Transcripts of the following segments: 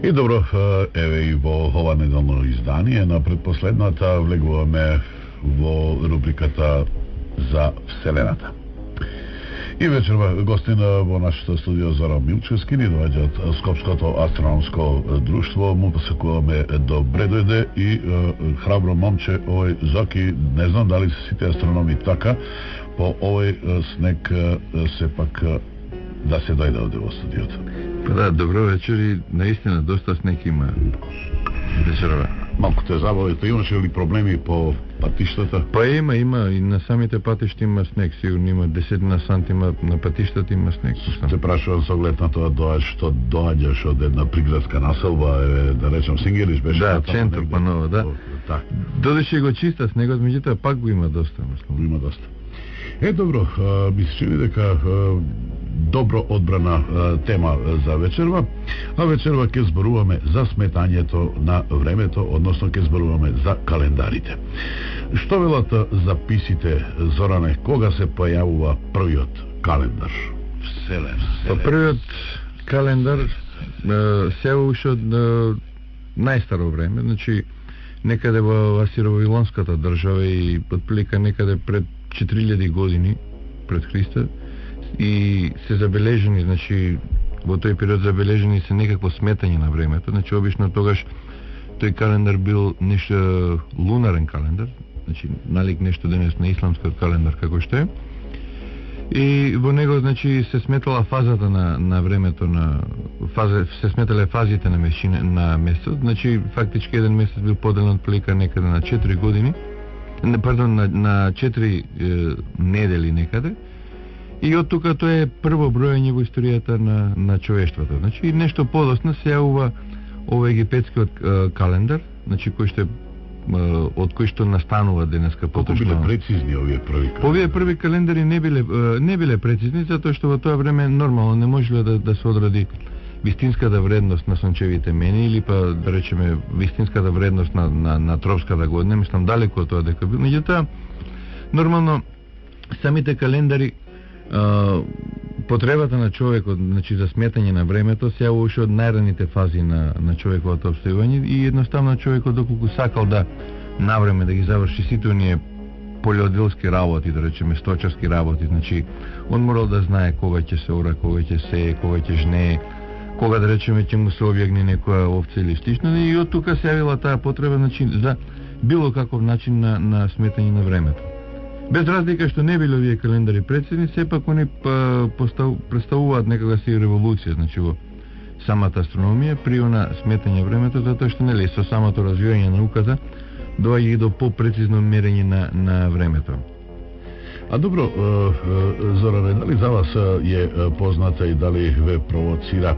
И добро, еве и во ова неделно издание на предпоследната влегуваме во рубриката за Вселената. И вечерва гостина во нашето студио Зоран Милчевски ни доаѓа од Скопското астрономско друштво. Му посакуваме добре дојде и храбро момче, овој Зоки, не знам дали се сите астрономи така, по овој снег сепак да се дојде овде во студиото. Па да, добро вечер и наистина доста снег има вечерва. Малку те забавите, имаше ли проблеми по патиштата? Па има и на самите патишта има снег, сигурно има 10 на сантима на патиштата има снег. Се прашувам со оглед на тоа што доаѓаш од една приградска населба, да речем Сингелиш беше. Да, центар па нова, да. Так. Додеше го чиста снегот, меѓутоа пак го има доста, мислам. Има доста. Добро, ми се чини дека добро одбрана тема за вечерва, а вечерва ќе зборуваме за сметањето на времето, односно ќе зборуваме за календарите. Што велат записите, Зоране, кога се појавува првиот календар? Првиот календар се уште од најстаро време, значи некаде во Асиро-Вавилонската држава и отприлика некаде пред 4000 години пред Христа и се забележени, значи во тој период забележени се некакво сметање на времето, значи обично тогаш тој календар бил нешто лунарен календар, значи налик нешто денес на исламскиот календар како што е. И во него значи се сметала фазата на времето се сметале фазите на месецот, значи фактички еден месец бил поделен отприлика некаде на 4 години. Пардон, на 4 недели некаде. И од тука тоа е прво броење во историјата на човештвото. Значи нешто подоцна се јавува овој египетскиот календар, значи кој што од кој што настанува денеска поточно. Колку биле прецизни овие први календари? Овие први календари не биле прецизни, затоа што во тоа време нормално не можело да се одради вистинската вредност на сончевите мени или па да речеме вистинската вредност на тропската година, мислам далеко од тоа дека бил. Меѓутоа нормално самите календари потребата на човекот, значи за сметање на времето се јавува уште од најраните фази на човековото обстојување и едноставно човекот доколку сакал да навреме да ги заврши сите оние полјоделски работи, да речеме сточарски работи, значи он морал да знае кога ќе се ора, кога ќе сее, кога ќе жнее, кога да речеме ќе му се објагне некоја овце или слично, и од тука се јавила таа потреба, значи за било каков начин на сметање на времето. Без разлика што не биле овие календари прецизни, сепак они представуваат некога си револуција, значи во самата астрономија при она сметање времето, затоа што нели со самото развивање на науката доаѓа и до попрецизно мерење на времето. А добро, Зоране, дали за вас е позната и дали ве провоцира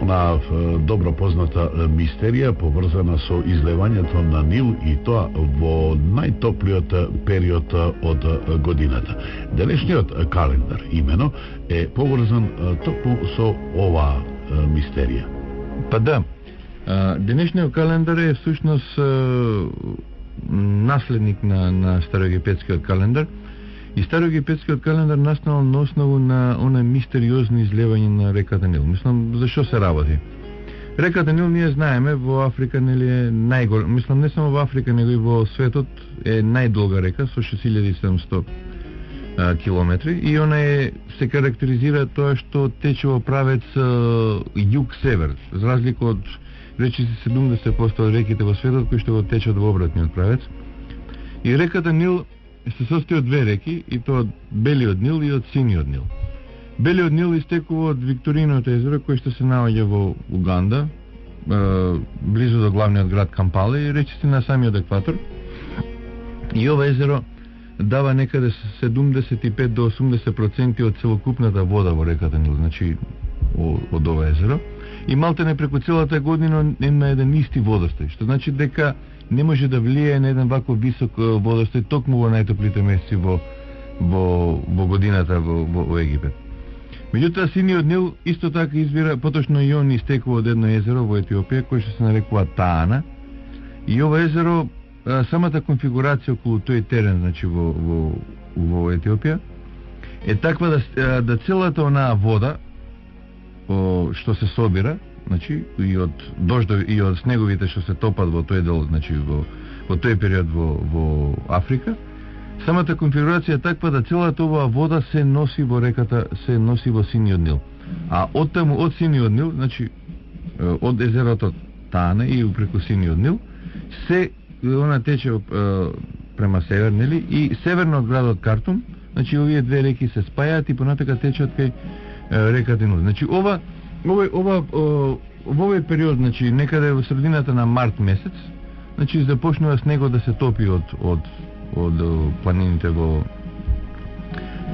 она добро позната мистерија поврзана со излевањето на Нил и тоа во најтоплиот период од годината? Денешниот календар имено е поврзан токму со оваа мистерија. Па да, денешниот календар е всушност наследник на староегипетскиот календар. И староегипетскиот календар настанал на основу на она мистериозно излевање на реката Нил. Мислам, зашо се работи? Реката Нил, ние знаеме, во Африка нели е најголем, мислам не само во Африка, него и во светот е најдолга река со 6700 километри и она се карактеризира тоа што тече во правец југ-север, за разлика од речиси 70% од реките во светот кои што го течат во обратниот правец. И реката Нил се состои од две реки, и тоа од Белиот Нил и од Синиот Нил. Белиот Нил истекува од Викториното езеро, кој што се наоѓа во Уганда, близу до главниот град Кампала и речиси на самиот екватор. И ова езеро дава некаде 75 до 80% од целокупната вода во реката Нил, значи од ова езеро. И малтене преку целата година има еден исти водостој, што значи дека не може да влие на еден ваков висок водостој токму во најтоплите месеци во годината во Египет. Меѓутоа Синиот Нил исто така извира, поточно и он истекува од едно езеро во Етиопија кој што се нарекува Таана. И ова езеро, самата конфигурација околу тој терен, значи во Етиопија, е таква да целата онаа вода што се собира, значи и од дождови и од снеговите што се топат во тој дел, значи во тој период во Африка. Самата конфигурација е таква да целата оваа вода се носи во реката, се носи во Синиот Нил. А од таму, од Синиот Нил, значи од езерото Тане и преку Синиот Нил, се она тече према север, нели, и северно од градот Картум, значи овие две реки се спајаат и понатака течат кај реката Нил. Значи во овој период, значи некаде во средината на март месец, значи започнува снегот да се топи од планините во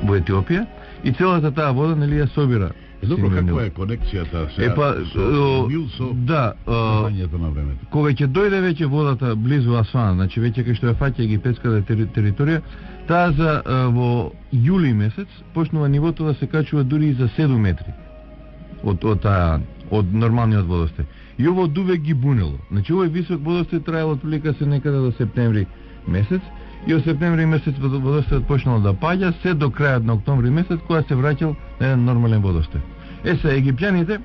Етиопија и целата таа вода, нели, ја собира. Добро, каква е конекцијата со Нил со знањето на времето? Кога ќе дојде веќе водата близу Асуан, значи веќе кај што ја фаќа египетската територија, таа за во јули месец почнува нивото да се качува дури и за 7 метри од нормалниот водостој. И ово дувек ги бунело. Значи овој висок водостој траел отприлика се некаде до септември месец и од септември месец водостојот почнал да паѓа се до крајот на октомври месец кога се враќал на еден нормален водостој. Се египтјаните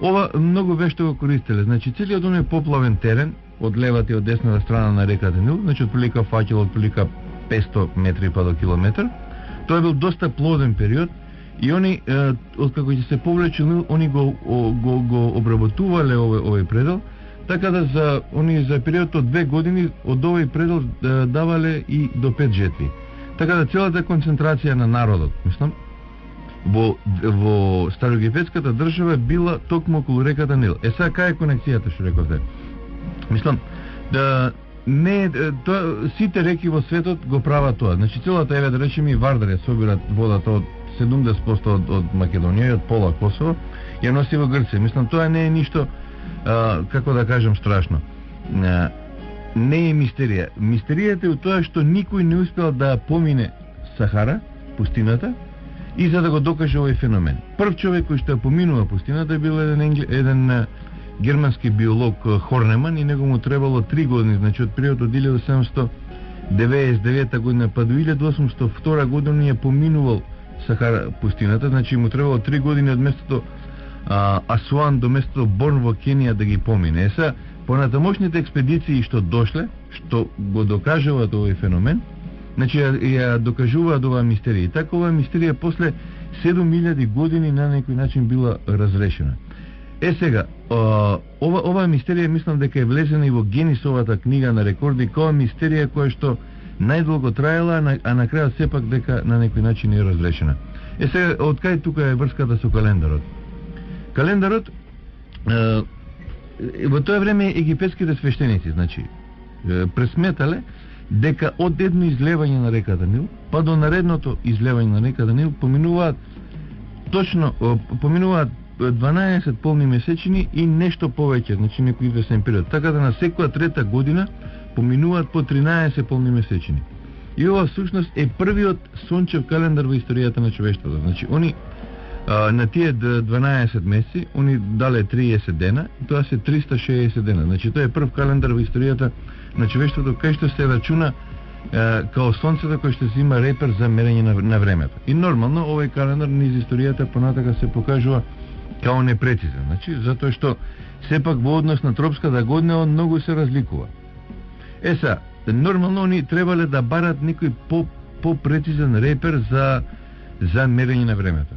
ова многу вешто го користеле. Значи целиот оној поплавен терен од левата и од десната страна на реката Нил, значи отприлика фаќал отприлика 500 метри па до километар. Тоа бил доста плоден период и они откако ќе се повлече Нил, они го обработувале овој предел, така да за период од 2 години од овој предел давале и до 5 жетви. Така да целата концентрација на народот, мислам, во староегипетската држава била токму околу реката Нил. Сега кај е конекцијата што рековте? Мислам да не сите реки во светот го прават тоа. Значи целата, еве да речеме, и Вардар ја собират водата од 70% од Македонија и од пола Косово ја носи во Грција. Мислам тоа не е ништо како да кажам страшно. Не е мистерија. Мистеријата е у тоа што никој не успел да помине Сахара, пустината, и за да го докаже овој феномен. Прв човек кој што ја поминува пустината бил еден германски биолог Хорнеман и него му требало 3 години, значи од период од 1799 година па до 1802 година ја поминувал Сахара пустината, значи му требало 3 години од местото Асуан до местото Борн во Кенија да ги помине. Сега, понатамошните експедиции што дошле, што го докажуваат овој феномен, значи ја докажуваат оваа мистерија. И така оваа мистерија после 7000 години на некој начин била разрешена. Сега, оваа мистерија мислам дека е влезена и во Генисовата книга на рекорди, која мистерија која што најдолго траела, а на крајот сепак дека на некој начин е разрешена. Сега, од кај тука е врската со календарот? Календарот, во тоа време египетските свештеници, значи, пресметале дека од едно излевање на реката Нил, па до наредното излевање на реката Нил, поминуваат 12 полни месечини и нешто повеќе, значи некој известен период. Така да на секоја трета година поминуваат по 13 полни месечини. И ова всушност е првиот сончев календар во историјата на човештвото. Значи, они на тие 12 месеци, они дале 30 дена, и тоа се 360 дена. Значи, тоа е прв календар во историјата на човештвото, кај што се рачуна као сонцето кој што се има репер за мерење на времето. И нормално, овој календар низ историјата понатака се покажува као непрецизен. Значи, затоа што сепак во однос на тропската година он многу се разликува. Сега, нормално они требале да барат некој по-прецизен репер за мерење на времето.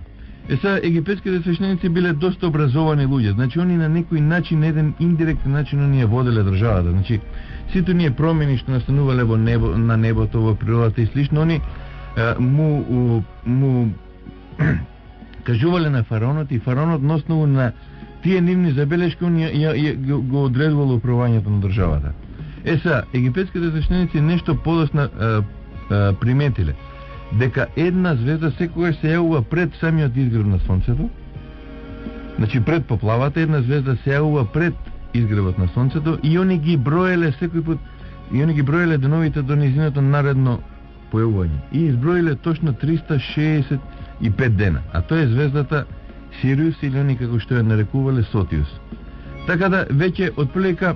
Сега, египетските свештеници биле доста образовани луѓе, значи они на некој начин, еден индиректен начин, они ја воделе државата. Значи, сите ние промени што настанувале на небото, во природата и слично, они му кажувале на фараонот и фараонот на основу на тие нивни забелешки он го одредувал управувањето на државата. Сега, египетските свештеници нешто подоцна приметиле дека една звезда секогаш се јавува пред самиот изгрев на сонцето. Значи пред поплавата една звезда се јавува пред изгревот на сонцето и они ги броеле секој пат, и они ги броеле деновите до низиното наредно појавување. И изброиле точно 365 дена, а тоа е звездата Сириус или они како што ја нарекувале Сотиус. Така да веќе отприлика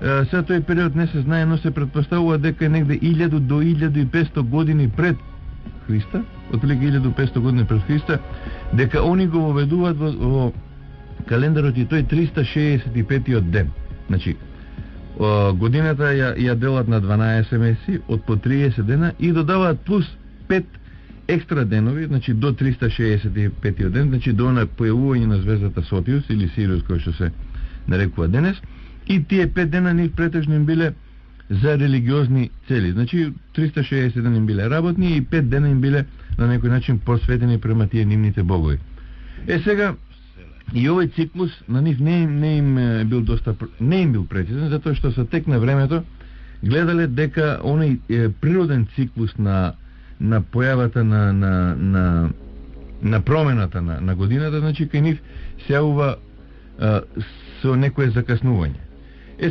сега тој период не се знае, но се претпоставува дека е негде 1000 до 1500 години пред Христа, отприлика 1500 години пред Христа, дека они го воведуваат календарот и тој 365 ден. Значи, годината ја делат на 12 месеци, од по 30 дена и додаваат плюс 5 екстра денови, значи до 365 ден, значи до на појавување на звездата Сотиус или Сириус, кој што се нарекува денес, и тие 5 дена нив претежно им биле за религиозни цели. Значи 360 дена им биле работни и 5 дена им биле на некој начин посветени према тие нивните богови. Сега и овој циклус на нив не им бил прецизен, затоа што со тек на времето гледале дека оној природен циклус на појавата на промената на годината, значи кај нив се јавува со некое закаснување.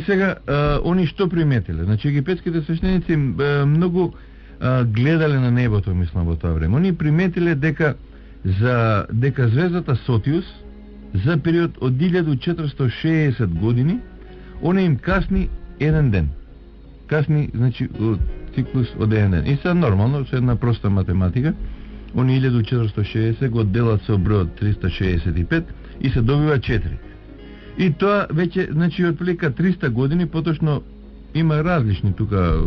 Сега, они што приметиле? Значи, египетските свештеници многу гледале на небото, мислам, во тоа време. Они приметиле дека звездата Сотиус за период од 1460 години, она им касни еден ден. Касни, значи, циклус од еден ден. И сега нормално, со една проста математика, они 1460 го делат со бројот 365 и се добива 4. И тоа веќе, значи, отприлика 300 години, поточно има различни тука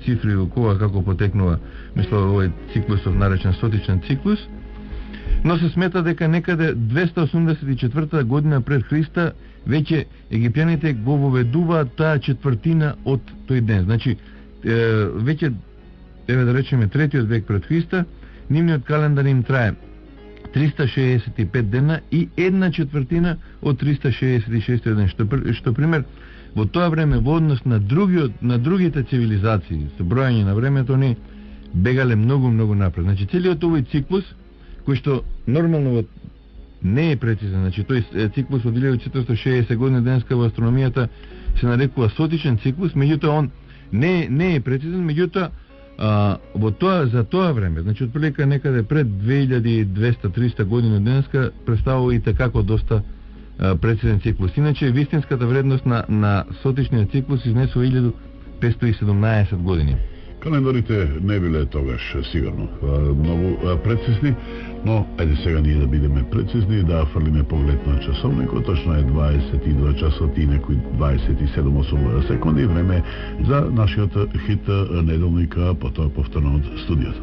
цифри кога како потекнува, мислам, овој циклусов наречен сотичен циклус, но се смета дека некаде 284 година пред Христа веќе египтяните го воведуваат таа четвртина од тој ден. Значи, веќе, да речеме, 3-тиот век пред Христа, нивниот календар им трае 365 дена и 1/4 од 366 ден, што пример во тоа време во однос на другите цивилизации со бројање на времето они бегале многу напред. Значи целиот овој циклус кој што нормално не е прецизен, значи тој циклус од 1460 година денеска во астрономијата се нарекува сотичен циклус, меѓутоа он не е прецизен, меѓутоа за тоа време, значи отприлика некаде пред 2200-300 години денеска представува и како доста прецизен циклус. Иначе вистинската вредност на сотичниот циклус изнесува 1517 години. Календарите не биле тогаш сигурно многу прецизни, но ајде сега ние да бидеме прецизни и да фрлиме поглед на часовникот. Точно е 22 часот и некои 27 секунди, време за нашиот хит неделник, потоа повторно од студиото.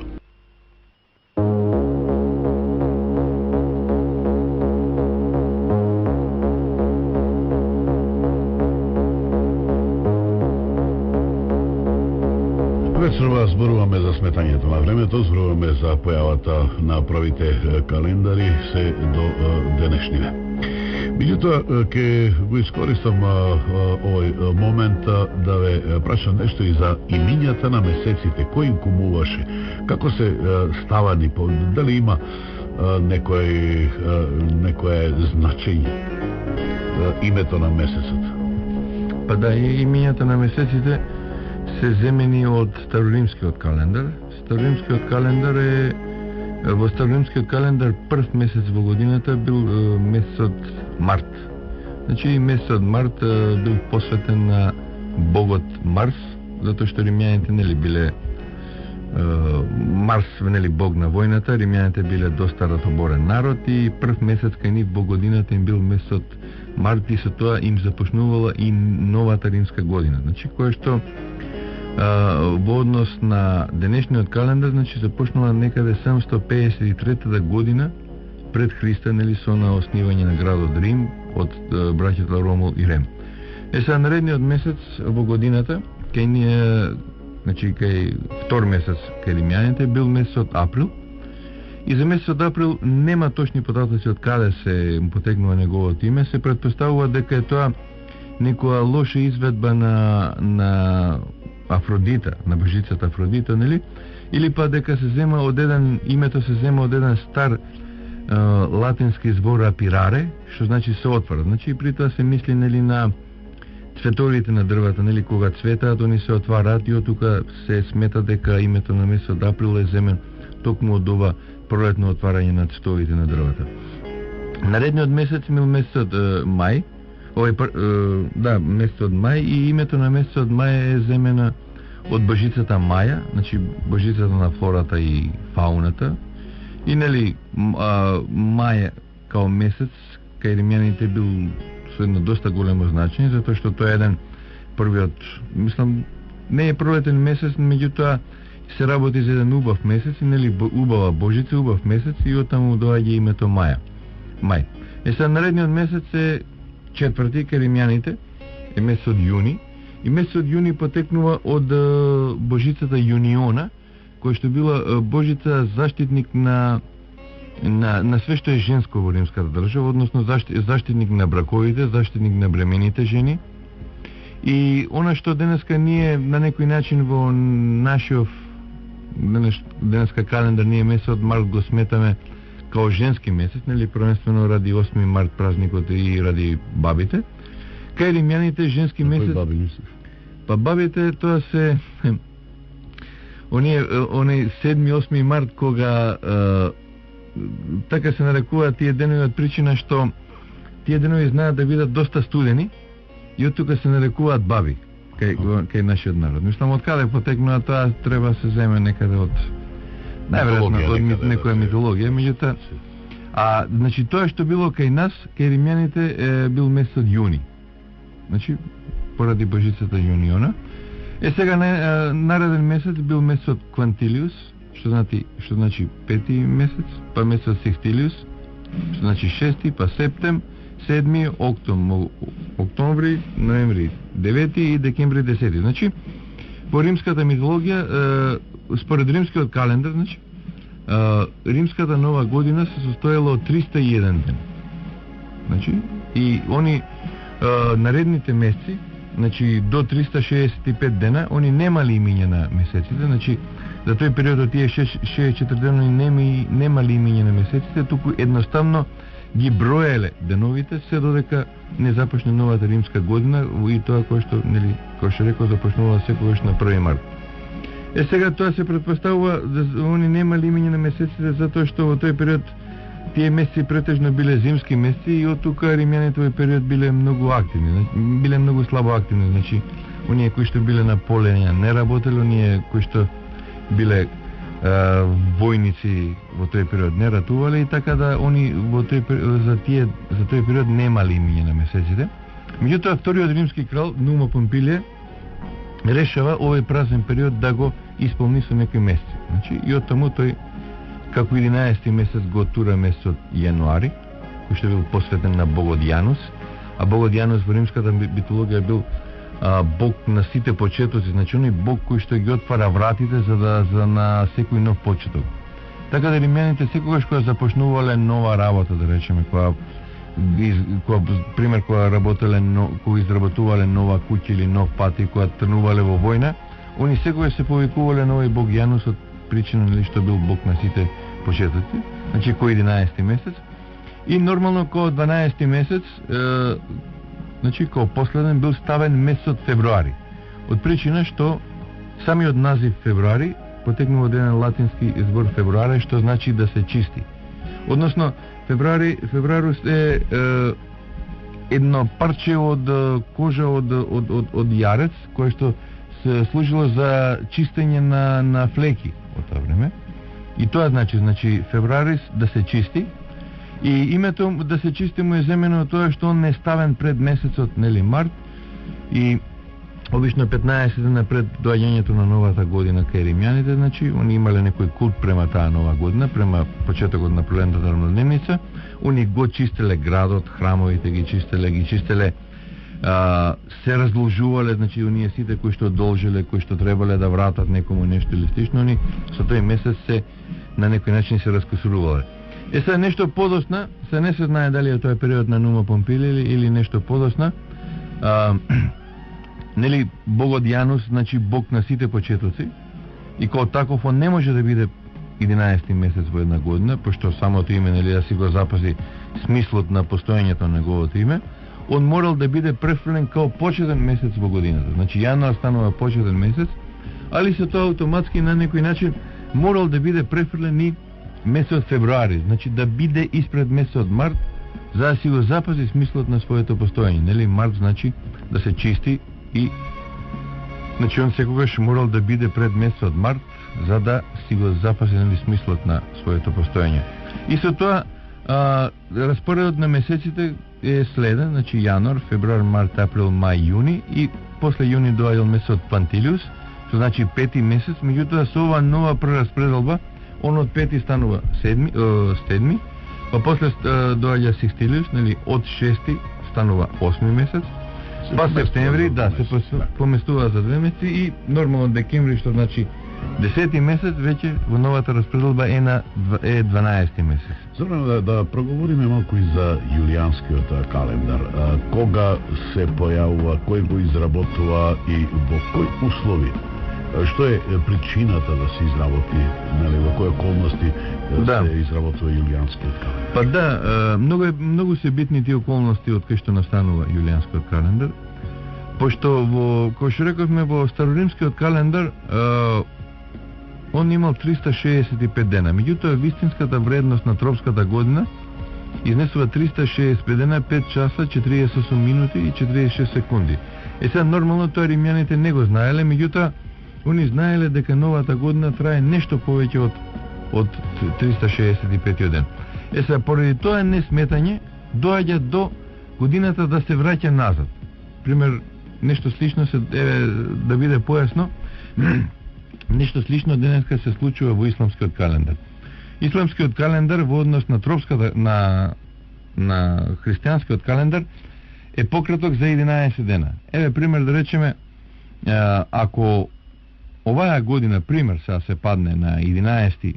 Вечерва зборуваме за сметањето на времето, зборуваме за појавата на првите календари се до денешниве. Меѓутоа, ке го искористам овој момент да ве прашам нешто и за имињата на месеците, кој им кумуваше, како се ставани, дали има некое значење името на месецот? Па да, имињата на месеците се земени од староримскиот календар. Во староримскиот календар прв месец во годината бил месецот март. Значи месецот март бил посветен на богот Марс, затоа што римјаните нели биле Марс, нели бог на војната, римјаните биле доста ратоборен народ и прв месец кај нив во годината им бил месецот март и со тоа им започнувала и новата римска година. Значи кое што во однос на денешниот календар, значи започнала некаде 753 година пред Христа, нели со на основање на градот Рим од браќата Ромул и Рем. Сега наредниот месец во годината кај ние, значи кај втор месец кај римјаните бил месецот април. И за месецот април нема точни податоци од каде се потекнува неговото име, се претпоставува дека е тоа некоја лоша изведба на Афродита, на божицата Афродита, нели? Или па дека се зема од името се зема од еден стар латински збор апираре, што значи се отвара. Значи при тоа се мисли нели на цветовите на дрвата, нели кога цветаат, они се отвараат и од тука се смета дека името на месецот април е земен токму од ова пролетно отварање на цветовите на дрвата. Наредниот месец бил месецот мај, месецот мај, и името на месецот мај е земена од божицата Маја, значи божицата на флората и фауната. И нели Маја као месец кај римјаните бил со едно доста големо значење, затоа што тоа е еден првиот, мислам, не е пролетен месец, меѓутоа се работи за еден убав месец, нели, убава Божица, убав месец, и оттаму доаѓа името Мај. Сега наредниот месец е четврти кај римјаните, е месецот јуни, и месецот јуни потекнува од божицата Јуниона, која што била божица заштитник на све што е женско во римската држава, односно заштитник на браковите, заштитник на бремените жени. И она што денеска ние на некој начин во нашиот денеска календар, ние месецот март го сметаме као женски месец, нели, првенствено ради 8 март празникот и ради бабите. Кај римјаните женски месец... Баби, мислиш? Па бабите, тоа се... Оние 7-8 март, кога така се нарекуваат тие денови од причина што тие денови знаат да бидат доста студени и од тука се нарекуваат баби кај нашиот народ. Мислам, од каде потекнува тоа, треба се земе некаде од најверојатно од некоја митологија, меѓутоа значи тоа што било кај нас, кај римјаните бил месецот јуни. Значи поради божицата Јуниона. Сега нареден месец бил месецот Квантилиус, што значи пети месец, па месецот Секстилиус, што значи шести, па Септем, седми, октомври, ноември 9 и декември 10. Значи, по римската митологија, според римскиот календар, значи, римската нова година се состоела од 301 ден. Значи, и они наредните месеци, значи до 365 дена, они немали имиња на месеците, значи за тој период од тие 64 дена немали имиња на месеците, туку едноставно ги броеле деновите се додека не започне новата римска година и тоа кој што, нели, кој што рекол, започнува секогаш на 1 март. Сега тоа се предпоставува да они немали имиња на месеците затоа што во тој период тие месеци претежно биле зимски месеци и од тука римјаните во период биле многу активни, биле многу слабо активни, значи оние кои што биле на поле не работеле, оние кои што биле војници во тој период не ратувале и така да они во тој за тој период немали имиња на месеците. Меѓутоа вториот римски крал Нума Помпилије решава овој празен период да го исполни со некои месеци. Значи и оттаму тој како 11 месец го тура месецот јануари, кој што бил посветен на богот Јанус, а богот Јанус во римската митологија бил бог на сите почетоци, значи оној бог кој што ги отвара вратите за на секој нов почеток. Така да римјаните секогаш кога започнувале нова работа, да речеме, кога работеле, кога изработувале нова куќа или нов пат и кога тргнувале во војна, они секогаш се повикувале на овој бог Јанус од причина нели што бил бог на сите почетоци, значи кој 11 месец. И нормално кој 12 месец, значи кој последен бил ставен месецот февруари. Од причина што самиот назив февруари потекнува од еден латински збор февруари, што значи да се чисти. Односно февруарус е едно парче од кожа од јарец кое што се служило за чистење на флеки од тоа време. И тоа значи февруарис да се чисти. И името да се чисти му е земено од тоа што он не е ставен пред месецот, нели, март, и обично 15 дена пред доаѓањето на новата година кај римјаните, значи, они имале некој култ према таа нова година, према почетокот на пролетната рамнодневница, они го чистеле градот, храмовите ги чистеле, се разложувале, значи, оние сите кои што должеле, кои што требале да вратат некому нешто или слично, они со тој месец се на некој начин се раскосурувале. Сега нешто подосна, се не се знае дали е тоа период на Нума Помпилије или нешто подосна. Нели богот Јанус, значи бог на сите почетоци, и као таков он не може да биде 11 месец во една година, пошто самото име нели да си го запази смислот на постоењето на неговото име, он морал да биде префрлен као почетен месец во годината. Значи јануар станува почетен месец, али се тоа автоматски на некој начин морал да биде префрлен и месецот февруари, значи да биде испред месецот март, за да си го запази смислот на своето постоење. Нели март значи да се чисти и значи он секогаш морал да биде пред месецот март за да си го запази, нели, смислот на своето постоење. И со тоа Распоредот на месеците е следен, значи јануар, февруар, март, април, мај, јуни и после јуни доаѓал месецот Пантилиус, што значи 5-ти месец, меѓутоа со ова нова прераспределба, он од 5-ти станува 7-ми, па после доаѓа Секстилиус, нели, од 6-ти станува 8-ми месец, па септември, да, се поместува за 2 месеци и нормално декември, што значи 10-ти месец веќе во новата распределба е 12-ти месец. Зорано да проговориме малку и за јулијанскиот календар. Кога се појавува, кој го изработува и во кои услови? Што е причината да се изработи, нели, во кои околности се изработува јулијанскиот календар? Па да, многу се битни тие околности од кај што настанува јулијанскиот календар, пошто кој што рековме во староримскиот календар он имал 365 дена, меѓутоа вистинската вредност на тропската година изнесува 365 дена, 5 часа, 48 минути и 46 секунди. Сега нормално тоа римјаните не го знаеле, меѓутоа они знаеле дека новата година трае нешто повеќе од 365 ден. Сега поради тоа несметање доаѓа до годината да се враќа назад. Пример, нешто слично се да биде појасно. Нешто слично денеска се случува во исламскиот календар. Исламскиот календар во однос на тропската на христијанскиот календар е пократок за 11 дена. Еве пример да речеме, ако оваа година пример се падне на 11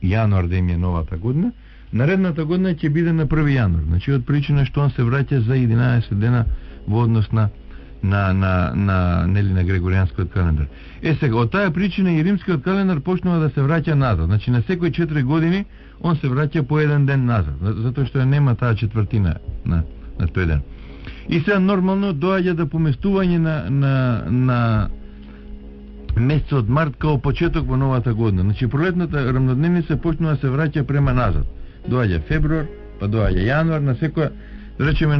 јануар да им е новата година, наредната година ќе биде на 1 јануар. Значи од причина што он се враќа за 11 дена во однос на грегоријанскиот календар. Сега, од таа причина и римскиот календар почнува да се враќа назад. Значи, на секои 4 години, он се враќа по еден ден назад, затоа што нема таа четвртина на тој ден. И сега нормално доаѓа до поместување на месецот март као почеток во новата година. Значи, пролетната рамнодневница почнува да се враќа према назад. Доаѓа февруар, па доаѓа јануар, на секоја, да речеме,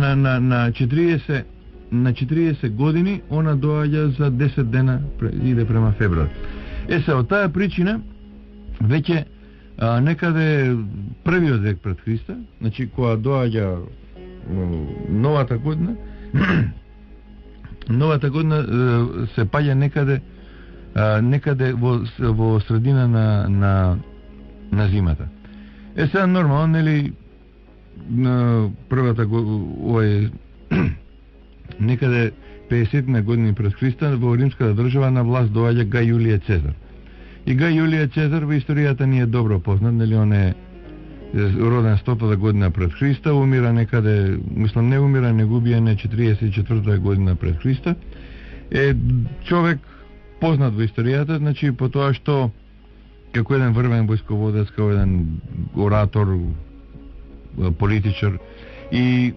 на 40 години, она доаѓа за 10 дена, иде према февруар. Се, од таа причина, веќе некаде првиот век пред Христа, значи, кога доаѓа новата година, новата година се паѓа некаде во средина на зимата. Сега, нормално, нели, првата година, некаде 50 на години пред Христа во римската држава на власт доаѓа Гај Јулије Цезар. И Гај Јулије Цезар во историјата ни е добро познат, нели, он е роден 100-та година пред Христа, умира некаде, мислам не умира, не губија на 44-та година пред Христа. Е човек познат во историјата, значи по тоа што како еден врвен војсководец, како еден оратор, политичар, и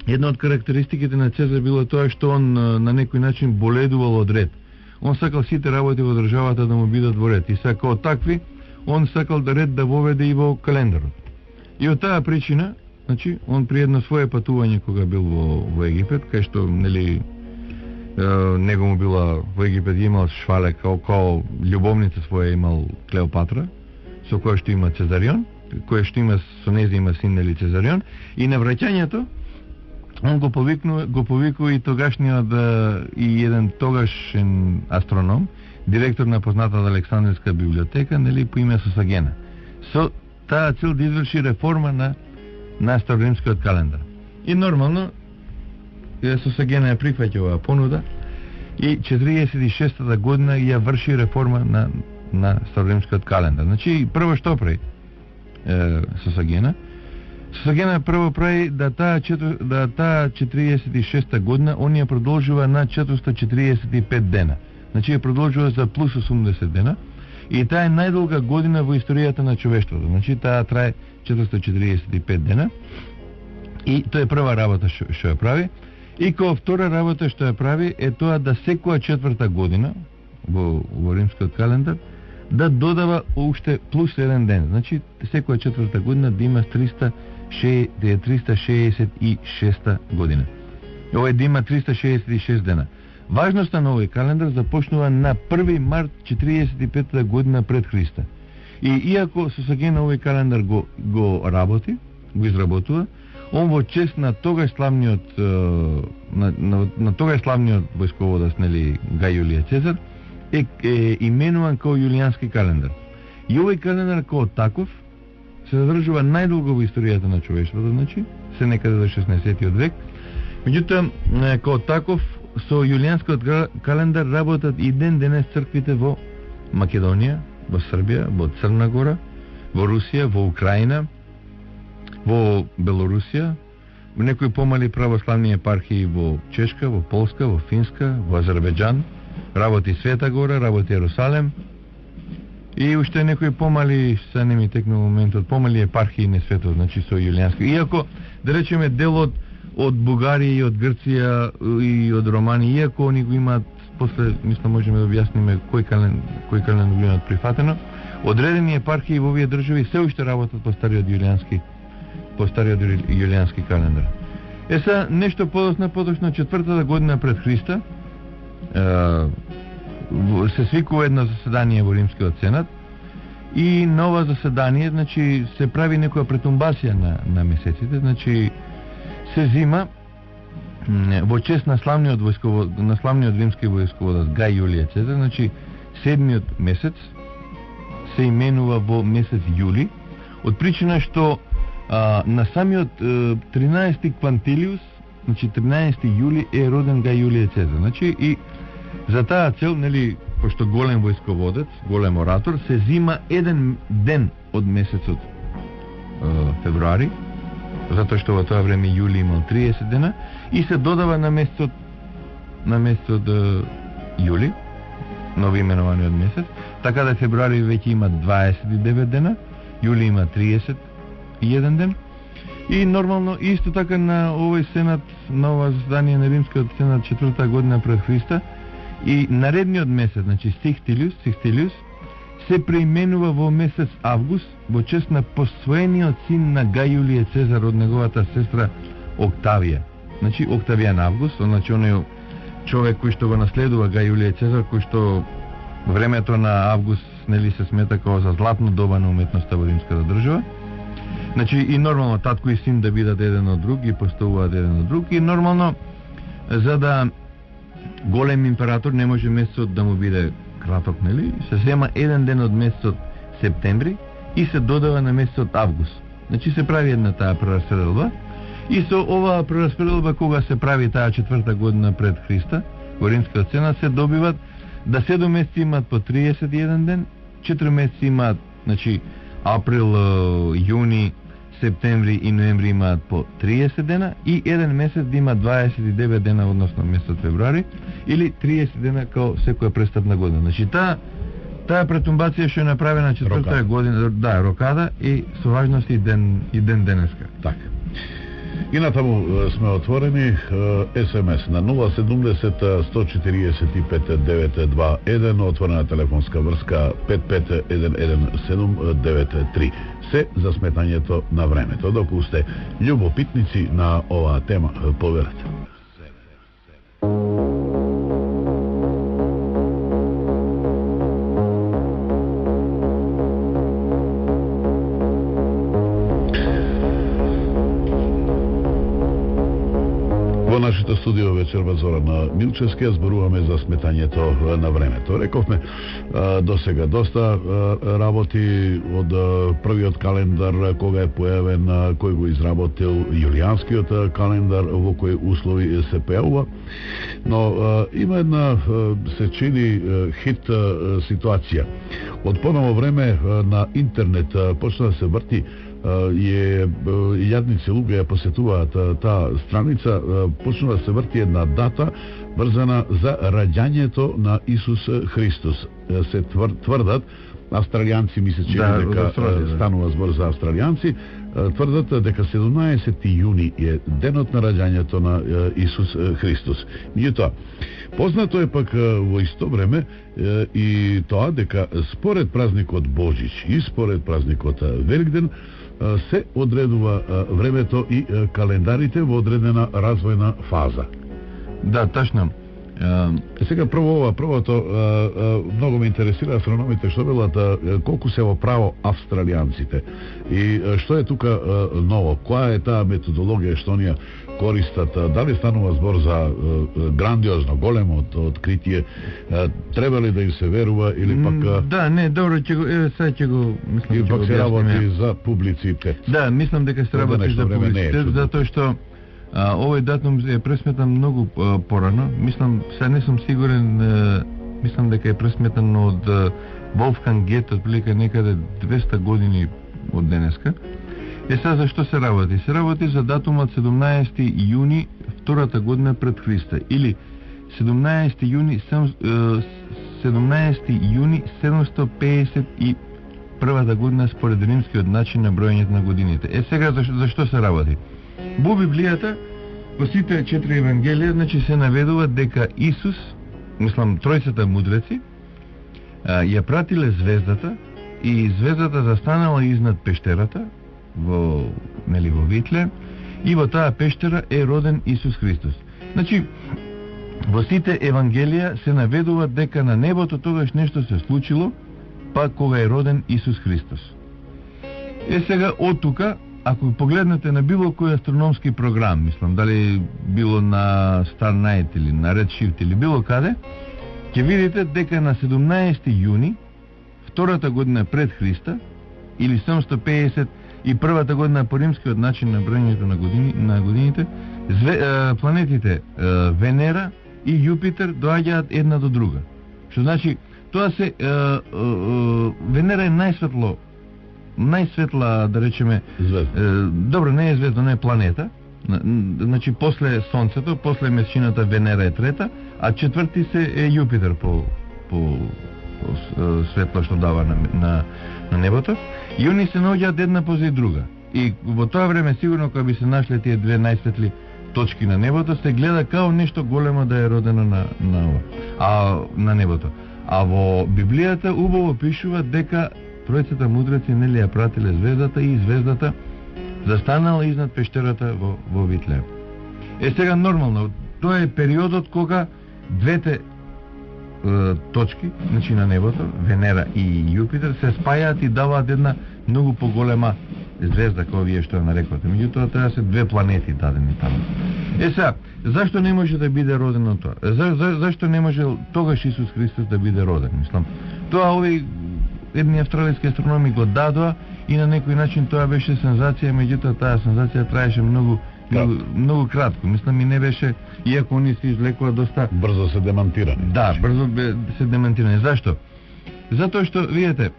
една од карактеристиките на Цезар било тоа што он на некој начин боледувал од ред. Он сакал сите работи во државата да му бидат во ред. И сака од такви, он сакал да ред да воведе и во календарот. И од таа причина, значи, он при едно свое патување кога бил во Египет, кај што, нели, него му била во Египет имал Швале, као љубовница своја имал Клеопатра, со која што има Цезарион, која што има со нејзин има син, нели, Цезарион, и на враќањето он го повикува и тогашниот и еден тогашен астроном, директор на познатата Александрска библиотека, нели, по име Сосагена. Со таа цел да изврши реформа на староримскиот календар. И нормално Сосагена ја прифаќа оваа понуда и 46-та година ја врши реформа на староримскиот календар. Значи, прво што прави Сосагена прво прави да таа 46-та година он ја продолжува на 445 дена. Значи ја продолжува за плюс 80 дена и таа е најдолга година во историјата на човештвото. Значи таа трае 445 дена и тоа е прва работа што ја прави. И као втора работа што ја прави е тоа да секоја четврта година во римскиот календар да додава уште плюс еден ден. Значи секоја четврта година да има 366 година. Ова е да има 366 дена. Важноста на овој календар започнува на 1 март 45 година пред Христа. И иако Сосаген овој календар го работи, го изработува, он во чест на тогаш славниот на тогаш славниот војсководец, нели, Гај Јулиј Цезар, е именуван како Јулијански календар. И овој календар како таков се задржува најдолго во историјата на човештвото, значи, се некаде до 16 век. Меѓутоа, како таков, со Јулијанскиот календар работат и ден денес црквите во Македонија, во Србија, во Црна Гора, во Русија, во Украина, во Белорусија, во некои помали православни епархии во Чешка, во Полска, во Финска, во Азербејџан, работи Света Гора, работи Јерусалем, и уште некои помали, се не ми текна моментот, помали епархии на светот, значи со Јулијански. Иако, да речеме, дел од Бугарија и од Грција и од Романи, иако они го имаат, после, мислам, можеме да објасниме кој календар го имаат прифатено, одредени епархии во овие држави се уште работат по стариот Јулијански календар. Са, нешто подоцна, четвртата година пред Христа, се свикува едно заседание во Римскиот сенат и на ова заседание, значи, се прави некоја претумбација на месеците, значи, се зима во чест на славниот римски војсководец Гај Јулиј Цезар, значи, седмиот месец се именува во месец јули, од причина што на самиот 13 Квантилиус, значи 13 јули е роден Гај Јулиј Цезар. Значи, и за таа цел, нели, пошто голем војсководец, голем оратор, се зима еден ден од месецот февруари, затоа што во тоа време јули имал 30 дена, и се додава на месецот јули, нови именуваниот месец, така да февруари веќе има 29 дена, јули има 31 ден, и нормално исто така на овој сенат, на ова заседание на Римскиот сенат четврта година пред Христа, и наредниот месец, значи Сихтилиус, се преименува во месец август во чест на посвоениот син на Гај Јулиј Цезар од неговата сестра Октавија. Значи Октавијан Август, значи оној човек кој што го наследува Гај Јулиј Цезар, кој што времето на Август, нели, се смета како за златно доба на уметноста во римската држава. Значи и нормално татко и син да бидат еден од друг, и поставуваат еден од друг, и нормално за да голем император не може месецот да му биде краток, нели? Се зема еден ден од месецот септември и се додава на месецот август. Значи се прави една таа прераспределба, и со оваа прераспределба кога се прави таа четврта година пред Христа во Римскиот сенат се добиват да 7 месеци имаат по 31 ден, 4 месеци имаат, значи април, јуни, септември и ноември имаат по 30 дена, и еден месец да има 29 дена, односно месец февруари, или 30 дена као секоја престапна година. Значи таа претумбација што е направена четвртата година, да, рокада, и со важност и ден денеска. Така. И натаму сме отворени СМС на 070-145-921, отворена телефонска врска 5511-793. Се за сметањето на времето. Доколку сте љубопитници на оваа тема, поверете. Во нашето студио вечерва Зорана Милчевски зборуваме за сметањето на времето. Рековме досега доста работи од првиот календар, кога е појавен, кој го изработил, јулијанскиот календар, во кои услови се појавува. Но има една, се чини, хит ситуација. Од поново време на интернет почна да се врти, јадници луѓе ја посетуваат таа страница, почнува да се врти една дата врзана за раѓањето на Исус Христос. Се тврдат австралијанци, мисле че дека станува збор за австралијанци, тврдат дека 17 јуни е денот на раѓањето на Исус Христос. Меѓутоа, познато е пак во исто време и тоа дека според празникот Божич и според празникот Великден се одредува времето и календарите во одредена развојна фаза. Да, тачно. Сега првото многу ме интересира астрономите што велат колку се во право австралијанците и што е тука ново, која е таа методологија што ние користат, дали станува збор за грандиозно, големо откритие, треба ли да им се верува или пак... Да, не, добро, сега ќе го мислам, или пак се работи за публицитет. Да, мислам дека се работи за публицитет, затоа што овој датум е пресметан многу порано. Мислам, сега не сум сигурен, мислам дека е пресметан од Волфганг Гете, отприлика некаде 200 години од денеска. Сега зашто се работи? Се работи за датумот 17 јуни втората година пред Христа или 17 јуни 751 година според римскиот начин на броењето на годините. Сега зашто се работи? Во Библијата, во сите 4 евангелија, значи се наведува дека Исус, мислам тројцата мудреци, ја пратиле звездата и звездата застанала изнад пештерата во Витлеем и во таа пештера е роден Исус Христос. Значи, во сите евангелија се наведува дека на небото тогаш нешто се случило, па кога е роден Исус Христос. Сега од тука, ако погледнете на било кој астрономски програм, мислам, дали било на Star Night или на Redshift или било каде, ќе видите дека на 17 јуни, втората година пред Христа, или 751 година по римскиот начин на броењето на годините, планетите Венера и Јупитер доаѓаат една до друга. Што значи, тоа се Венера е најсветла, да речеме, звезда. Добро, не е звезда, не е планета. Значи, после Сонцето, после Месечината Венера е трета, а четврти се е Јупитер по светло што дава на небото. И они се наоѓаат една позади друга. И во тоа време, сигурно, кога би се нашле тие две најсветли точки на небото, се гледа као нешто големо да е родено на небото. А во Библијата убаво пишува дека тројцата мудреци нели ја пратиле звездата и звездата застанала изнад пештерата во Витлеем. Сега нормално, тоа е периодот кога двете точки, значи на небото, Венера и Јупитер, се спајаат и даваат една многу поголема звезда, која вие што ја нарекувате. Меѓутоа, тоа се две планети дадени таму. Сега, зашто не може да биде роден од тоа? Зашто не може тогаш Исус Христос да биде роден? Мислам, тоа овој едни австралијски астрономи го дадоа и на некој начин тоа беше сензација, меѓутоа таа сензација траеше многу кратко. Мислам и не беше, иако они се излекува доста брзо се демантирани. Да, брзо се демантирани. Зашто? Затоа што видите,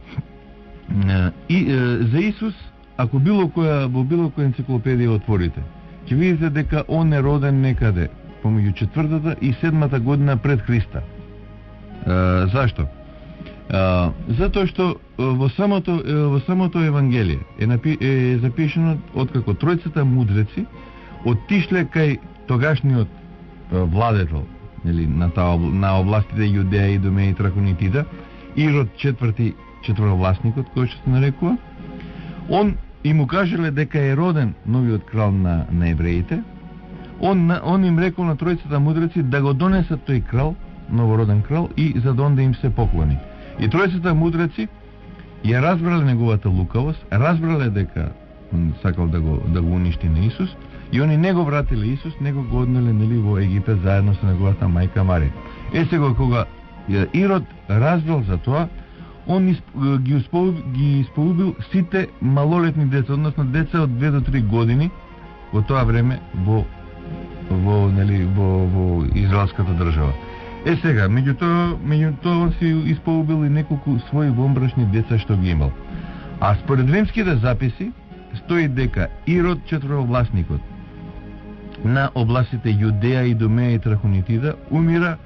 за Исус, ако во било која енциклопедија отворите, ќе видите дека он е роден некаде помеѓу 4-та и 7-та година пред Христа. Зашто? Затоа што во самото евангелие е запишено откако тројцата мудреци оттишле кај тогашниот владетел, нели, на областите Јудеја, Идумеја и Трахонитида, Ирод четвровласникот, кој што се нарекува. Он им укажале дека е роден новиот крал на евреите. Он им рекол на тројцата мудреци да го донесат тој крал, новороден крал, и за да он да им се поклони. И тројцата мудреци ја разбрале неговата лукавост, разбрале дека он сакал да го уништи на Исус, и они не го вратиле Исус, него го однеле нели во Египет заедно со неговата мајка Марија. Сега кога Ирод разбрал за тоа, он ги исполубил сите малолетни деца, односно деца од 2 до 3 години во тоа време во израелската држава. Сега, меѓутоа он си исполубил и неколку своји вомбрашни деца што ги имал. А според римските записи стои дека Ирод четвровласникот на областите Јудеја, Идумеја и Трахонитида умира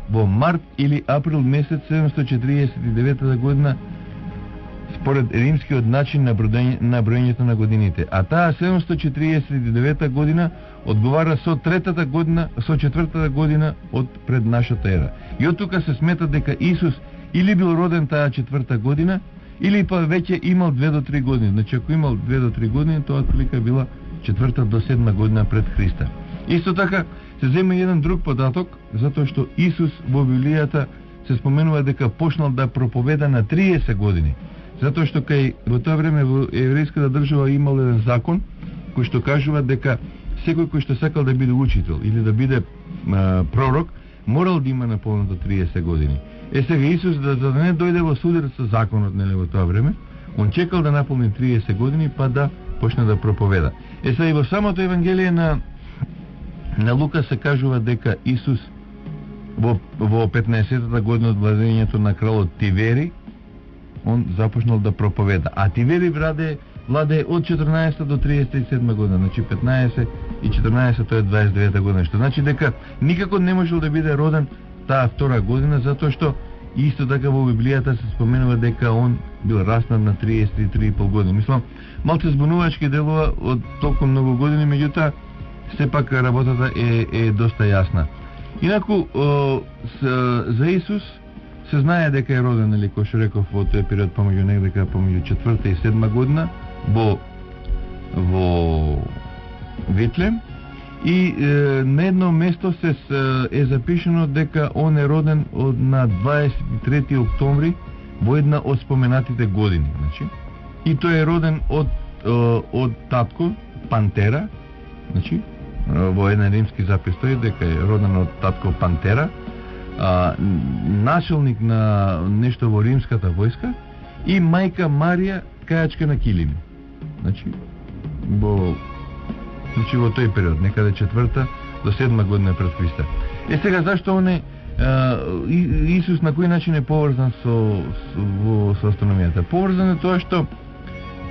во март или април месец 749 година според римскиот начин на броењето на годините. А таа 749 година одговара со четвртата година од пред нашата ера. И од тука се смета дека Исус или бил роден таа четврта година, или па веќе имал 2 до 3 години. Значи, ако имал 2 до 3 години, тоа отприлика била 4 до 7 година пред Христа. Исто така се зема еден друг податок, затоа што Исус во Библијата се споменува дека почнал да проповеда на 30 години. Затоа што во тоа време во еврејската држава имал еден закон кој што кажува дека секој кој што сакал да биде учител или да биде пророк, морал да има наполнато 30 години. Сега Исус за да не дојде во судир со законот во тоа време, он чекал да наполни 30 години па да почне да проповеда. Сега и во самото Евангелие на Лука се кажува дека Исус во 15-та година од владењето на кралот Тивери, он започнал да проповеда. А Тивери владее од 14 до 37 година, значи 15 и 14 тоа е 29 година, што значи дека никако не можел да биде роден таа втора година, затоа што исто така во Библијата се споменува дека он бил раснат на 33,5 години. Мислам, малце збунувачки делува од толку многу години, меѓутоа сепак работата е доста јасна. Инаку за Исус се знае дека е роден, кој што реков, во тој период помеѓу 4 и 7 година во Ветлем, и на едно место е запишено дека он е роден на 23 октомври во една од споменатите години, значи. И тој е роден од татко Пантера, значи во еден римски запис стои дека е роден од татко Пантера, началник на нешто во римската војска, и мајка Марија, ткајачка на килими. Значи во тој период, некаде 4 до 7 година пред Христа. Сега зашто он Исус на кој начин е поврзан со астрономијата? Поврзан е тоа што